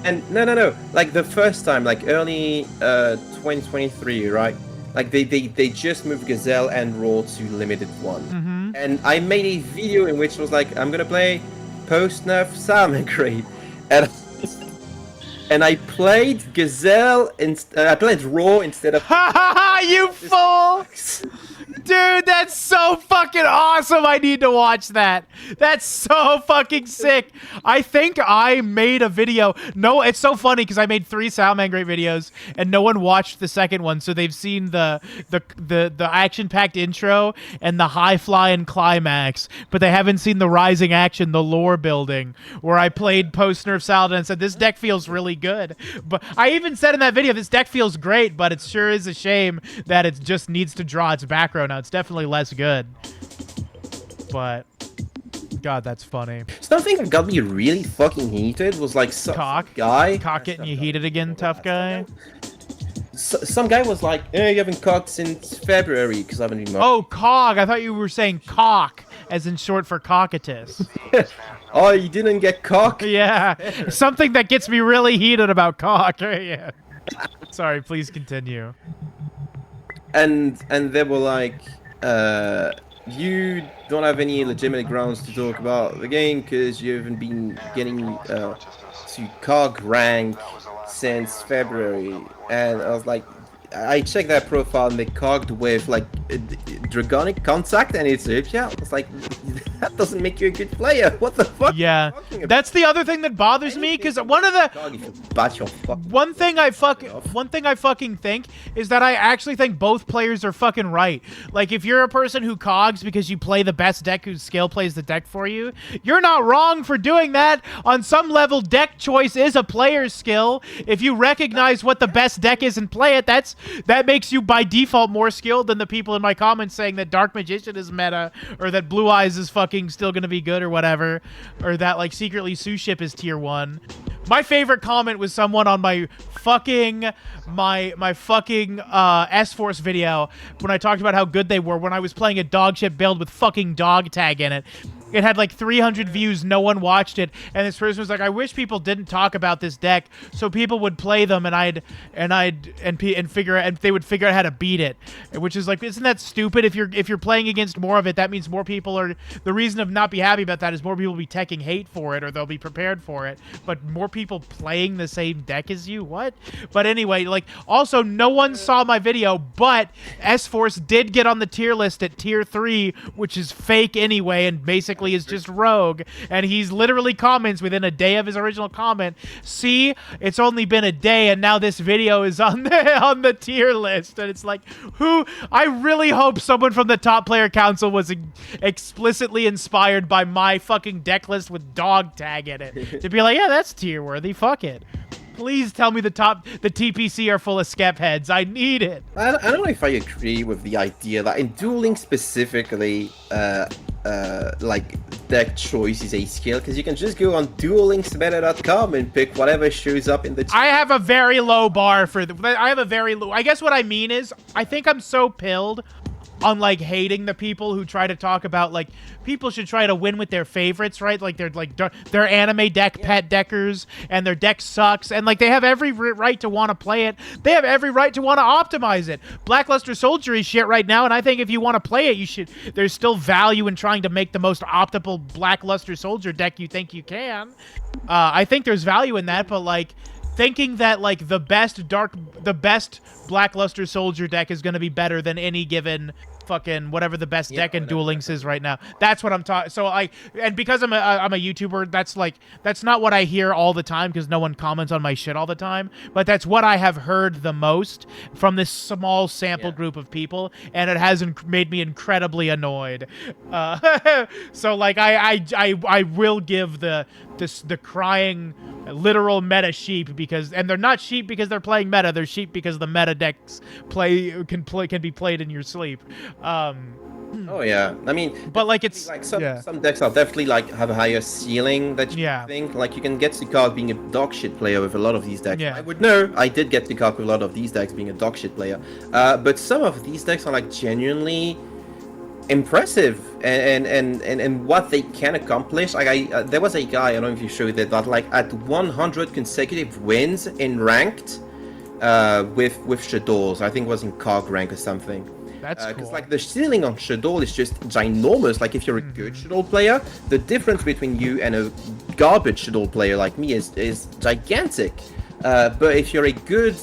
And no, like the first time, like early 2023, right? Like they just moved Gazelle and Raw to limited one, and I made a video in which I was like, I'm gonna play post nerf Salamangreat, and I played Gazelle I played Raw instead of. Ha ha ha! You fool! Dude, that's so fucking awesome. I need to watch that. That's so fucking sick. I think I made a video. No, it's so funny because I made 3 Salamangreat videos and no one watched the second one. So they've seen the action-packed intro and the high-flying climax, but they haven't seen the rising action, the lore building, where I played post-nerf Saladin and said, this deck feels really good. But I even said in that video, this deck feels great, but it sure is a shame that it just needs to draw its back row now. It's definitely less good, but God, that's funny. Something that got me really fucking heated was like some guy. Cock getting you heated again, tough guy. Some guy was like, "Eh, you haven't cocked since February because I haven't been." Oh, cog. I thought you were saying cock, as in short for cockatus. Oh, you didn't get cock? Yeah, something that gets me really heated about cock. Yeah. Sorry, please continue. And they were like, you don't have any legitimate grounds to talk about the game because you haven't been getting to COG rank since February. And I was like, I checked that profile and they cogged with like Dragonic Contact and it's yeah. I was like, that doesn't make you a good player. What the fuck? Yeah, that's the other thing that bothers me because one thing I fucking think is that I actually think both players are fucking right. Like if you're a person who cogs because you play the best deck whose skill plays the deck for you, you're not wrong for doing that. On some level, deck choice is a player's skill. If you recognize what the best deck is and play it, that makes you by default more skilled than the people in my comments saying that Dark Magician is meta or that Blue Eyes is fucking still gonna be good or whatever, or that like secretly Suship is tier 1. My favorite comment was someone on my fucking S-Force video when I talked about how good they were when I was playing a dogship build with fucking dog tag in it. It had like 300 views, no one watched it, and this person was like, "I wish people didn't talk about this deck so people would play them and they would figure out how to beat it." Which is like, isn't that stupid? If you're playing against more of it, that means more people are. The reason of not be happy about that is more people will be teching hate for it or they'll be prepared for it. But more people playing the same deck as you, what? But anyway, like also no one saw my video, but S-Force did get on the tier list at tier 3, which is fake anyway, and basically is just rogue, and he's literally comments within a day of his original comment, "See, it's only been a day and now this video is on the tier list." And it's like, who? I really hope someone from the top player council was explicitly inspired by my fucking deck list with dog tag in it to be like, yeah, that's tier worthy, fuck it. Please tell me the TPC are full of skep heads. I need it. I don't know if I agree with the idea that in dueling specifically, like deck choice is a skill, because you can just go on duellinksmeta.com and pick whatever shows up in the I have a very low bar for I have a very low. I guess what I mean is I think I'm so pilled on like hating the people who try to talk about like people should try to win with their favorites, right? Like they're anime deck pet deckers and their deck sucks, and like they have every right to want to play it. They have every right to want to optimize it. Blackluster Soldier is shit right now, and I think if you want to play it, you should. There's still value in trying to make the most optimal Blackluster Soldier deck you think you can. I think there's value in that, but like thinking that like the best Blackluster Soldier deck is going to be better than any given fucking whatever the best deck in Duel Links is right now. That's what I'm talking. So and because I'm a YouTuber, that's not what I hear all the time because no one comments on my shit all the time. But that's what I have heard the most from this small sample group of people, and it has made me incredibly annoyed. So like I will give the crying literal meta sheep and they're not sheep because they're playing meta. They're sheep because the meta decks can be played in your sleep. Oh yeah, I mean, but like it's like some decks are definitely like have a higher ceiling that you think. Like you can get to card being a dog shit player with a lot of these decks. I would know. I did get to card with a lot of these decks being a dog shit player. But some of these decks are like genuinely impressive and what they can accomplish. Like there was a guy, I don't know if you showed it, that like at 100 consecutive wins in ranked with Shadows. I think it was in Cog rank or something. That's cool. Because like the ceiling on Shadow is just ginormous. Like if you're a good Shadow player, the difference between you and a garbage Shadow player like me is gigantic. But if you're a good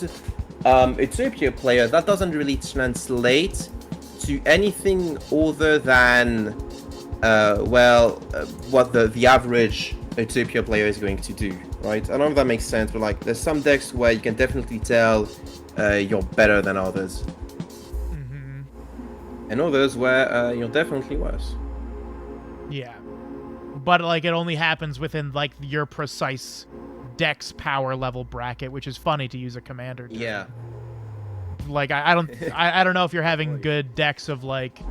Utopia player, that doesn't really translate to anything other than what the average Utopia player is going to do, right? I don't know if that makes sense, but like there's some decks where you can definitely tell you're better than others, and others where you're definitely worse. Yeah, but like it only happens within like your precise deck's power level bracket, which is funny to use a commander term. Yeah. Like I don't know if you're having good decks of like,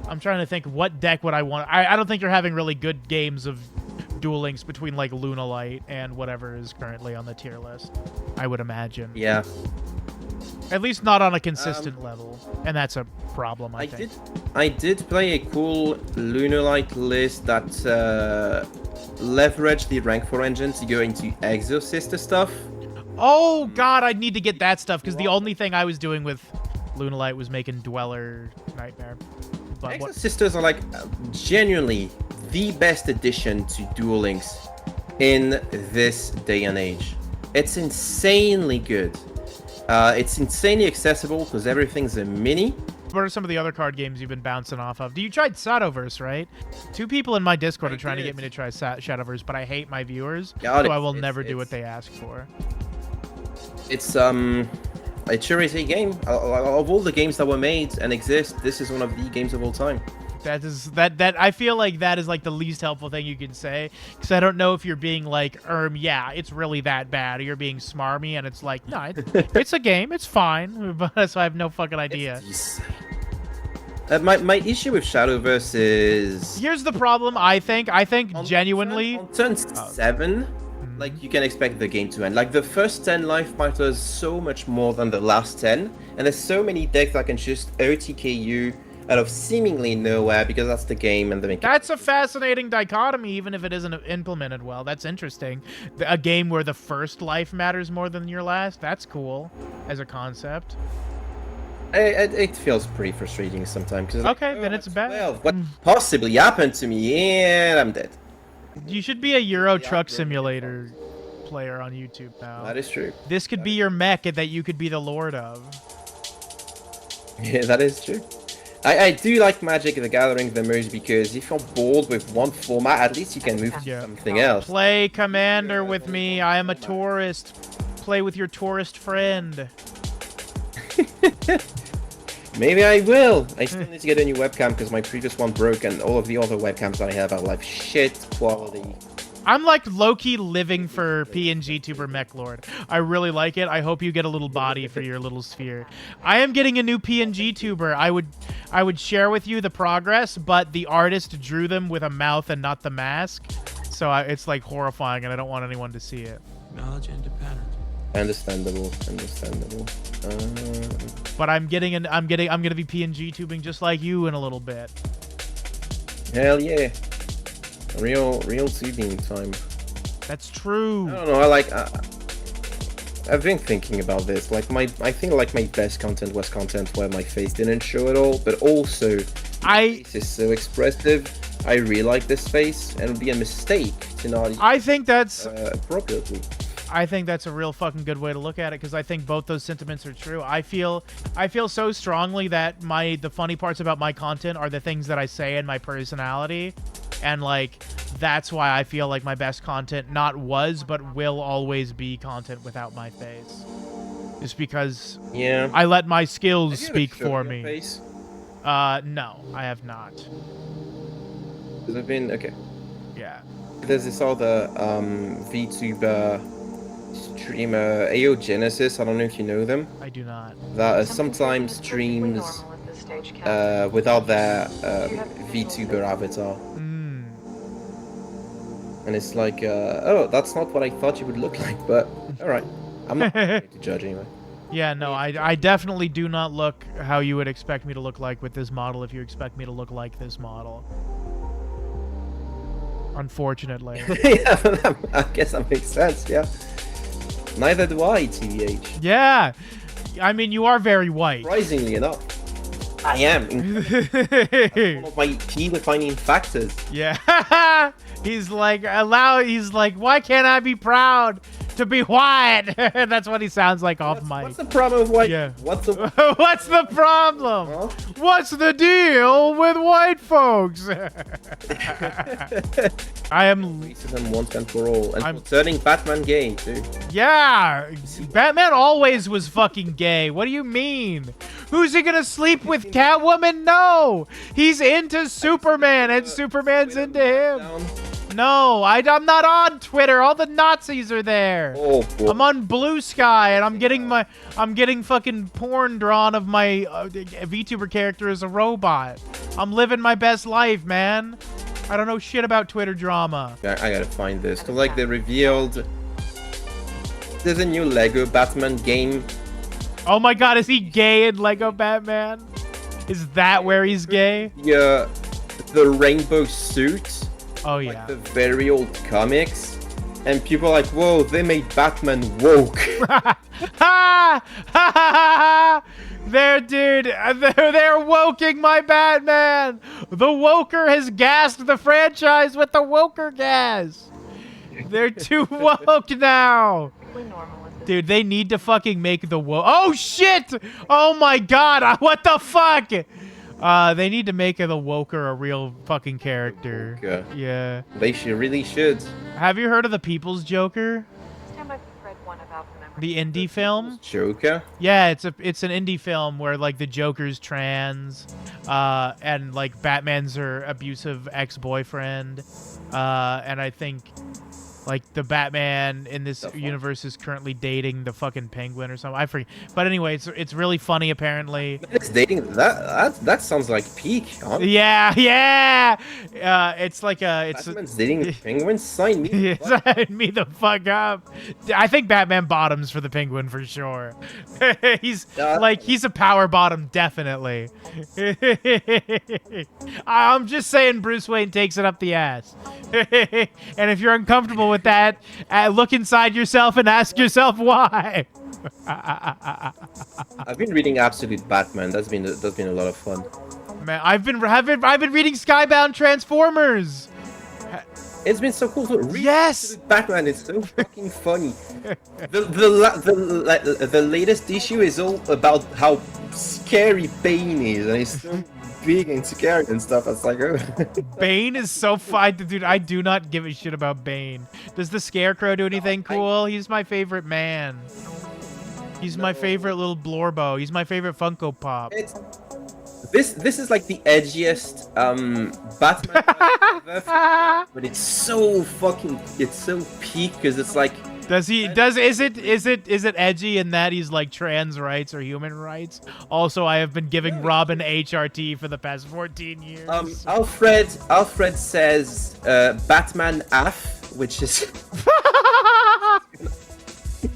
I'm trying to think what deck would I want. I don't think you're having really good games of Duel Links between like Lunalight and whatever is currently on the tier list, I would imagine. Yeah. At least not on a consistent level, and that's a problem. I think. I did play a cool Lunalight list that leveraged the rank 4 engine to go into Exorcister stuff. Oh god, I need to get that stuff because the only thing I was doing with Lunalight was making Dweller Nightmare. But Exorcisters are like genuinely the best addition to Duel Links in this day and age. It's insanely good. It's insanely accessible because everything's a mini. What are some of the other card games you've been bouncing off of? You tried Shadowverse, right? 2 people in my Discord are trying to get me to try Shadowverse, but I hate my viewers, so I will never do what they ask for. It sure is a game. Of all the games that were made and exist, this is one of the games of all time. That I feel like that is like the least helpful thing you can say, because I don't know if you're being like, yeah, it's really that bad, or you're being smarmy, and it's like, no, it's a game, it's fine, but so I have no fucking idea. My issue with Shadowverse is... Here's the problem, I think genuinely... On turn 7, like, you can expect the game to end. Like, the first 10 life matters so much more than the last 10, and there's so many decks that can just OTK you out of seemingly nowhere, because that's the game and the mechanics. That's a fascinating dichotomy, even if it isn't implemented well. That's interesting. A game where the first life matters more than your last? That's cool as a concept. It feels pretty frustrating sometimes. Okay, then it's bad. Well, what possibly happened to me? And I'm dead. You should be a Euro Truck Simulator player on YouTube now. That is true. This could be your mech that you could be the lord of. Yeah, that is true. I do like Magic the Gathering the most, because if you're bored with one format, at least you can move to something else. Play Commander with me. I am a tourist. Play with your tourist friend. Maybe I will. I still need to get a new webcam because my previous one broke, and all of the other webcams I have are like shit quality. I'm like low-key living for PNG Tuber Mech Lord. I really like it. I hope you get a little body for your little sphere. I am getting a new PNG Tuber. I would share with you the progress, but the artist drew them with a mouth and not the mask. So it's like horrifying, and I don't want anyone to see it. Knowledge into patterns. Understandable. Understandable. But I'm gonna be PNG tubing just like you in a little bit. Hell yeah. Real tubing time. That's true. I don't know. I've been thinking about this. Like I think like my best content was content where my face didn't show at all, but also my face is so expressive. I really like this face, and it would be a mistake to not. I think that's appropriately. I think that's a real fucking good way to look at it, because I think both those sentiments are true. I feel so strongly that the funny parts about my content are the things that I say in my personality. And, like, that's why I feel like my best content not was, but will always be content without my face. Just because I let my skills speak for me. Face? No, I have not. Because I've been... Okay. Yeah. There's this other VTuber streamer, AO Genesis, I don't know if you know them. I do not. That sometimes streams without their VTuber avatar. And it's like, oh, that's not what I thought you would look like, but alright. I'm not to judge anyway. Yeah, no, I definitely do not look how you would expect me to look like with this model if you expect me to look like this model. Unfortunately. Yeah, I guess that makes sense, yeah. Neither do I, TVH. Yeah! I mean, you are very white. Surprisingly enough. I am. That's one of my key defining factors. Yeah. He's like, why can't I be proud to be white? That's what he sounds like off mic. What's the problem with white? Yeah. What's the problem? Huh? What's the deal with white folks? I am racism once and for all, and I'm turning Batman gay too. Yeah, Batman always was fucking gay. What do you mean? Who's he gonna sleep with? Catwoman? No, he's into Superman, and Superman's into him. No, I'm not on Twitter. All the Nazis are there. Oh, boy. I'm on Blue Sky, and I'm getting fucking porn drawn of my VTuber character as a robot. I'm living my best life, man. I don't know shit about Twitter drama. I gotta find this, cause like they revealed there's a new Lego Batman game. Oh my god, is he gay in Lego Batman? Is that where he's gay? Yeah, the rainbow suit. Oh yeah. Like the very old comics. And people are like, whoa, they made Batman woke. They're woking my Batman. The woker has gassed the franchise with the woker gas. They're too woke now. Dude, they need to fucking make the Oh shit! Oh my god! What the fuck? They need to make the woker a real fucking character. Yeah. They really should. Have you heard of the People's Joker? The indie film? Joker? Yeah, it's an indie film where like the Joker's trans, and like Batman's her abusive ex-boyfriend, and I think like the Batman in this universe is currently dating the fucking Penguin or something. I forget. But anyway, it's really funny apparently. It's dating that sounds like peak. Honestly. Yeah. It's like Batman's dating the Penguin. Sign me. Sign me the fuck up. I think Batman bottoms for the Penguin for sure. He's a power bottom definitely. I'm just saying Bruce Wayne takes it up the ass. And if you're uncomfortable with that, look inside yourself and ask yourself why. I've been reading Absolute Batman. That's been a lot of fun. Man, I've been reading Skybound Transformers. It's been so cool to read. Yes, Batman is so fucking funny. The latest issue is all about how scary Bane is, and he's so big and scary and stuff. It's like, oh. Bane is so fun, dude. I do not give a shit about Bane. Does the Scarecrow do anything cool? He's my favorite man. He's my favorite little Blorbo. He's my favorite Funko Pop. This is like the edgiest Batman ever, but it's so peak because it's like is it edgy in that he's like trans rights or human rights? Also, I have been giving Robin HRT for the past 14 years. Alfred says Batman AF, which is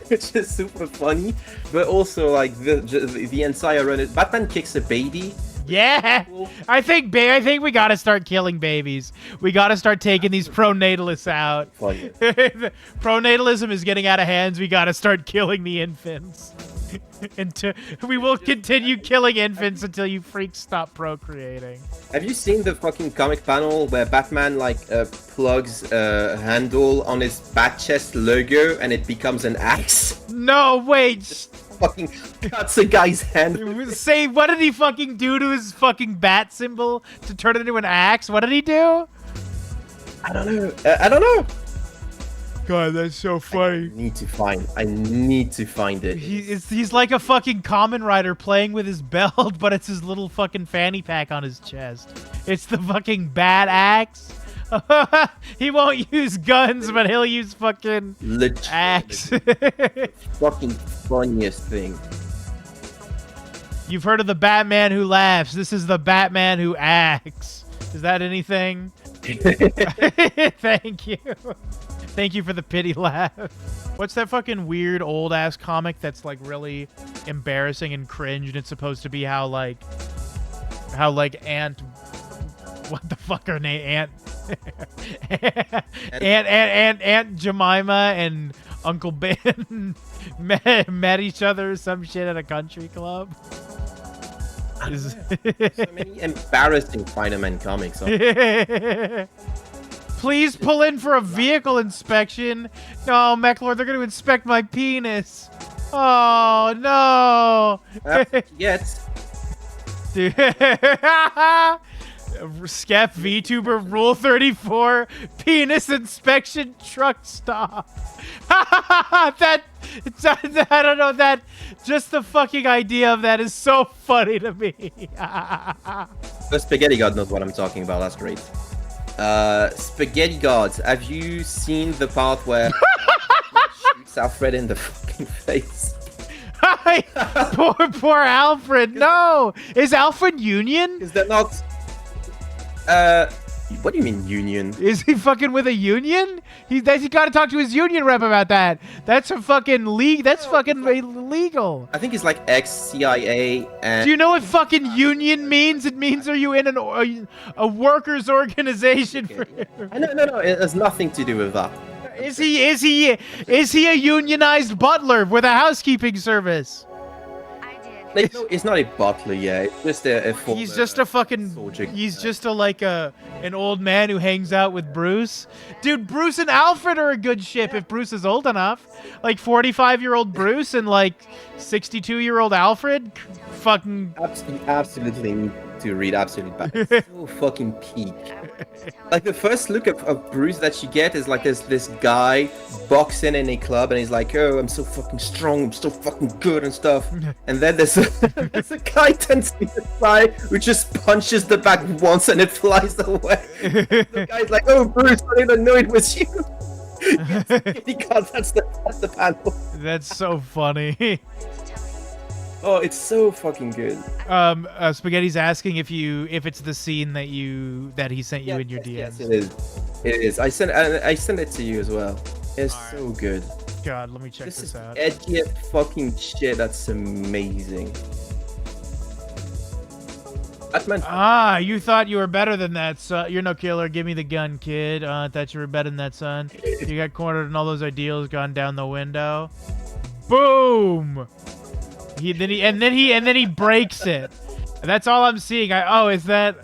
which is super funny, but also like the entire run. Batman kicks a baby. Yeah, I think we gotta start killing babies. We gotta start taking these pronatalists out. Pronatalism is getting out of hands. We gotta start killing the infants. We will continue killing infants until you freaks stop procreating. Have you seen the fucking comic panel where Batman like plugs a handle on his bat chest logo and it becomes an axe? No, wait. Fucking cuts a guy's hand. Say, what did he fucking do to his fucking bat symbol to turn it into an axe? What did he do? I don't know. I don't know. God, that's so funny. I need to find it. He's like a fucking Kamen Rider playing with his belt, but it's his little fucking fanny pack on his chest. It's the fucking bat axe. He won't use guns, but he'll use fucking axe. Fucking funniest thing. You've heard of the Batman who laughs. This is the Batman who acts. Is that anything? Thank you. Thank you for the pity laugh. What's that fucking weird old ass comic that's like really embarrassing and cringe, and it's supposed to be how Aunt, what the fuck her name, Aunt Jemima and Uncle Ben met each other or some shit at a country club. So many embarrassing Spider-Man comics. Please pull in for a vehicle inspection. No, Mechlord, they're going to inspect my penis. Oh, no. Yes. Dude. Skep VTuber Rule 34 penis inspection truck stop. I don't know, that just the fucking idea of that is so funny to me. The Spaghetti God knows what I'm talking about. That's great. Spaghetti Gods, have you seen the part where shoots Alfred in the fucking face? Poor Alfred. No, is Alfred Union? Is that not? What do you mean union? Is he fucking with a union? He got to talk to his union rep about that. That's a fucking That's fucking illegal. I think he's like ex-CIA and... Do you know what fucking union means? It means are you in a workers' organization? Okay. No. It has nothing to do with that. Is he a unionized butler with a housekeeping service? It's not a butler, yeah. It's just a former He's just a fucking soldier. He's just an old man who hangs out with Bruce. Dude, Bruce and Alfred are a good ship if Bruce is old enough. Like 45-year-old Bruce and like 62-year-old Alfred. Fucking Absolutely need to read Absolute Bad. It's so fucking peak. Like the first look of Bruce that you get is like this guy boxing in a club and he's like, oh, I'm so fucking strong, I'm so fucking good and stuff. And then there's a guy 10 feet by who just punches the back once and it flies away. The guy's like, oh Bruce, I didn't know it was you. Yes, God, that's the panel. That's so funny. Oh, it's so fucking good. Spaghetti's asking if it's the scene that he sent you in your DMs. Yes, it is. It is. I sent it to you as well. It's so good. God, let me check this out. Edgiest fucking shit. That's amazing. Ah, you thought you were better than that, son. You're no killer. Give me the gun, kid. I thought you were better than that, son. You got cornered and all those ideals gone down the window. Boom. Then he breaks it. And that's all I'm seeing. Is that?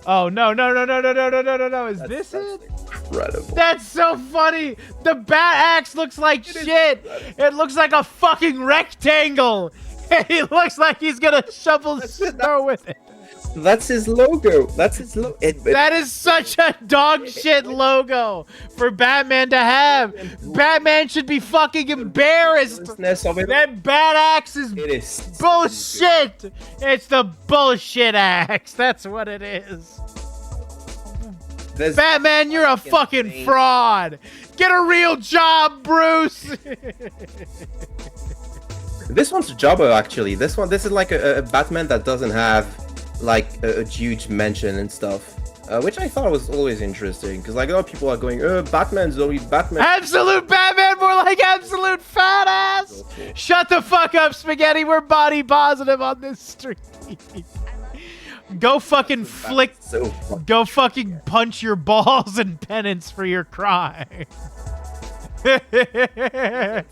Oh no! Is this it? Incredible. That's so funny. The bat axe looks like shit. It looks like a fucking rectangle. He looks like he's gonna shovel snow with it. That's his logo. That's his logo. That is such a dog shit logo for Batman to have. Batman should be fucking embarrassed. That bat axe is bullshit. It's the bullshit axe. That's what it is. Batman, you're a fucking fraud. Get a real job, Bruce. This one's Jobbo, actually. This is like a Batman that doesn't have like a huge mention and stuff, which I thought was always interesting, because like a lot of people are going, Batman's only Batman. Absolute Batman, more like absolute fat ass. Shut the fuck up, Spaghetti. We're body positive on this street. Go fucking flick. Go fucking punch your balls in penance for your crime. There's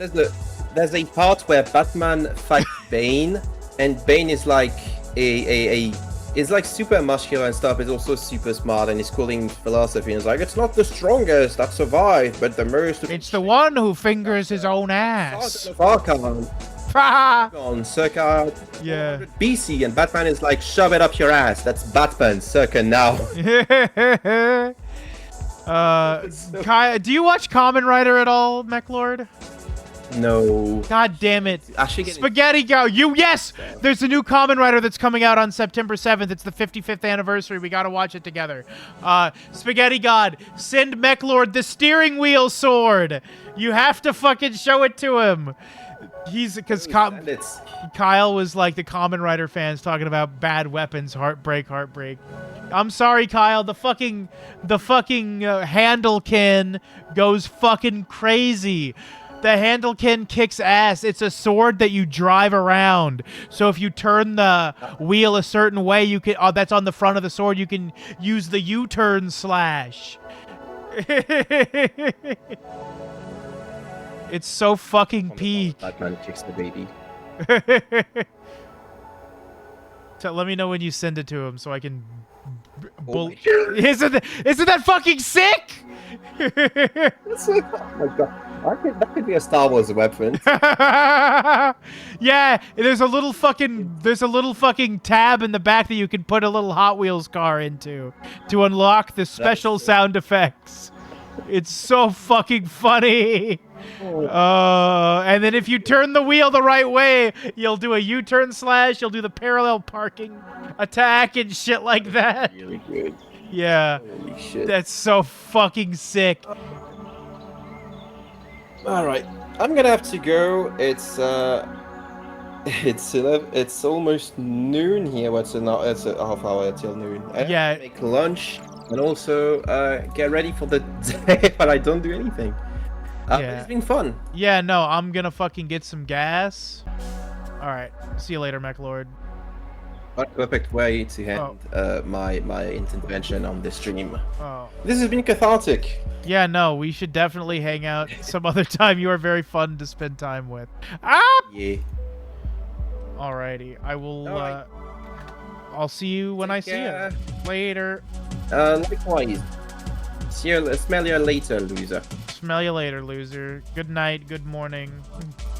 a part where Batman fights Bane, and Bane is like is like super muscular and stuff. He's also super smart, and he's calling philosophy. And it's like, it's not the strongest that survived, but the most. It's the one who fingers his own ass. On circa BC, and Batman is like, shove it up your ass. That's Batman circa now. Kai, do you watch Kamen Rider at all, MechLord? No. God damn it. Spaghetti Go. Yes! There's a new Kamen Rider that's coming out on September 7th. It's the 55th anniversary. We gotta watch it together. Spaghetti God, send MechLord the steering wheel sword. You have to fucking show it to him. Because Kyle was like the Kamen Rider fans talking about bad weapons, heartbreak. I'm sorry, Kyle. The fucking Handlekin goes fucking crazy. The Handlekin kicks ass. It's a sword that you drive around. So if you turn the wheel a certain way, you can. Oh, that's on the front of the sword. You can use the U-turn slash. It's so fucking peak. Batman kicks the baby. So let me know when you send it to him so I can. Isn't that fucking sick? Oh my god. That could be a Star Wars weapon. Yeah, there's a little fucking tab in the back that you can put a little Hot Wheels car into to unlock the special sound effects. It's so fucking funny. And then if you turn the wheel the right way, you'll do a U-turn slash, you'll do the parallel parking attack and shit like that. Really good. Yeah. Holy shit. That's so fucking sick. Alright. I'm gonna have to go. It's almost noon here. It's a half hour till noon. Yeah. Make lunch and also get ready for the day, but I don't do anything. It's been fun. Yeah, no, I'm gonna fucking get some gas. Alright, see you later, MechLord. What a perfect way to end my intervention on this stream. Oh. This has been cathartic. Yeah, no, we should definitely hang out some other time. You are very fun to spend time with. Ah! Yeah. Alrighty, I will, Alright. I'll see you when I see you. Later. Likewise. Smell you later, loser. Smell you later, loser. Good night, good morning,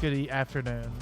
good afternoon.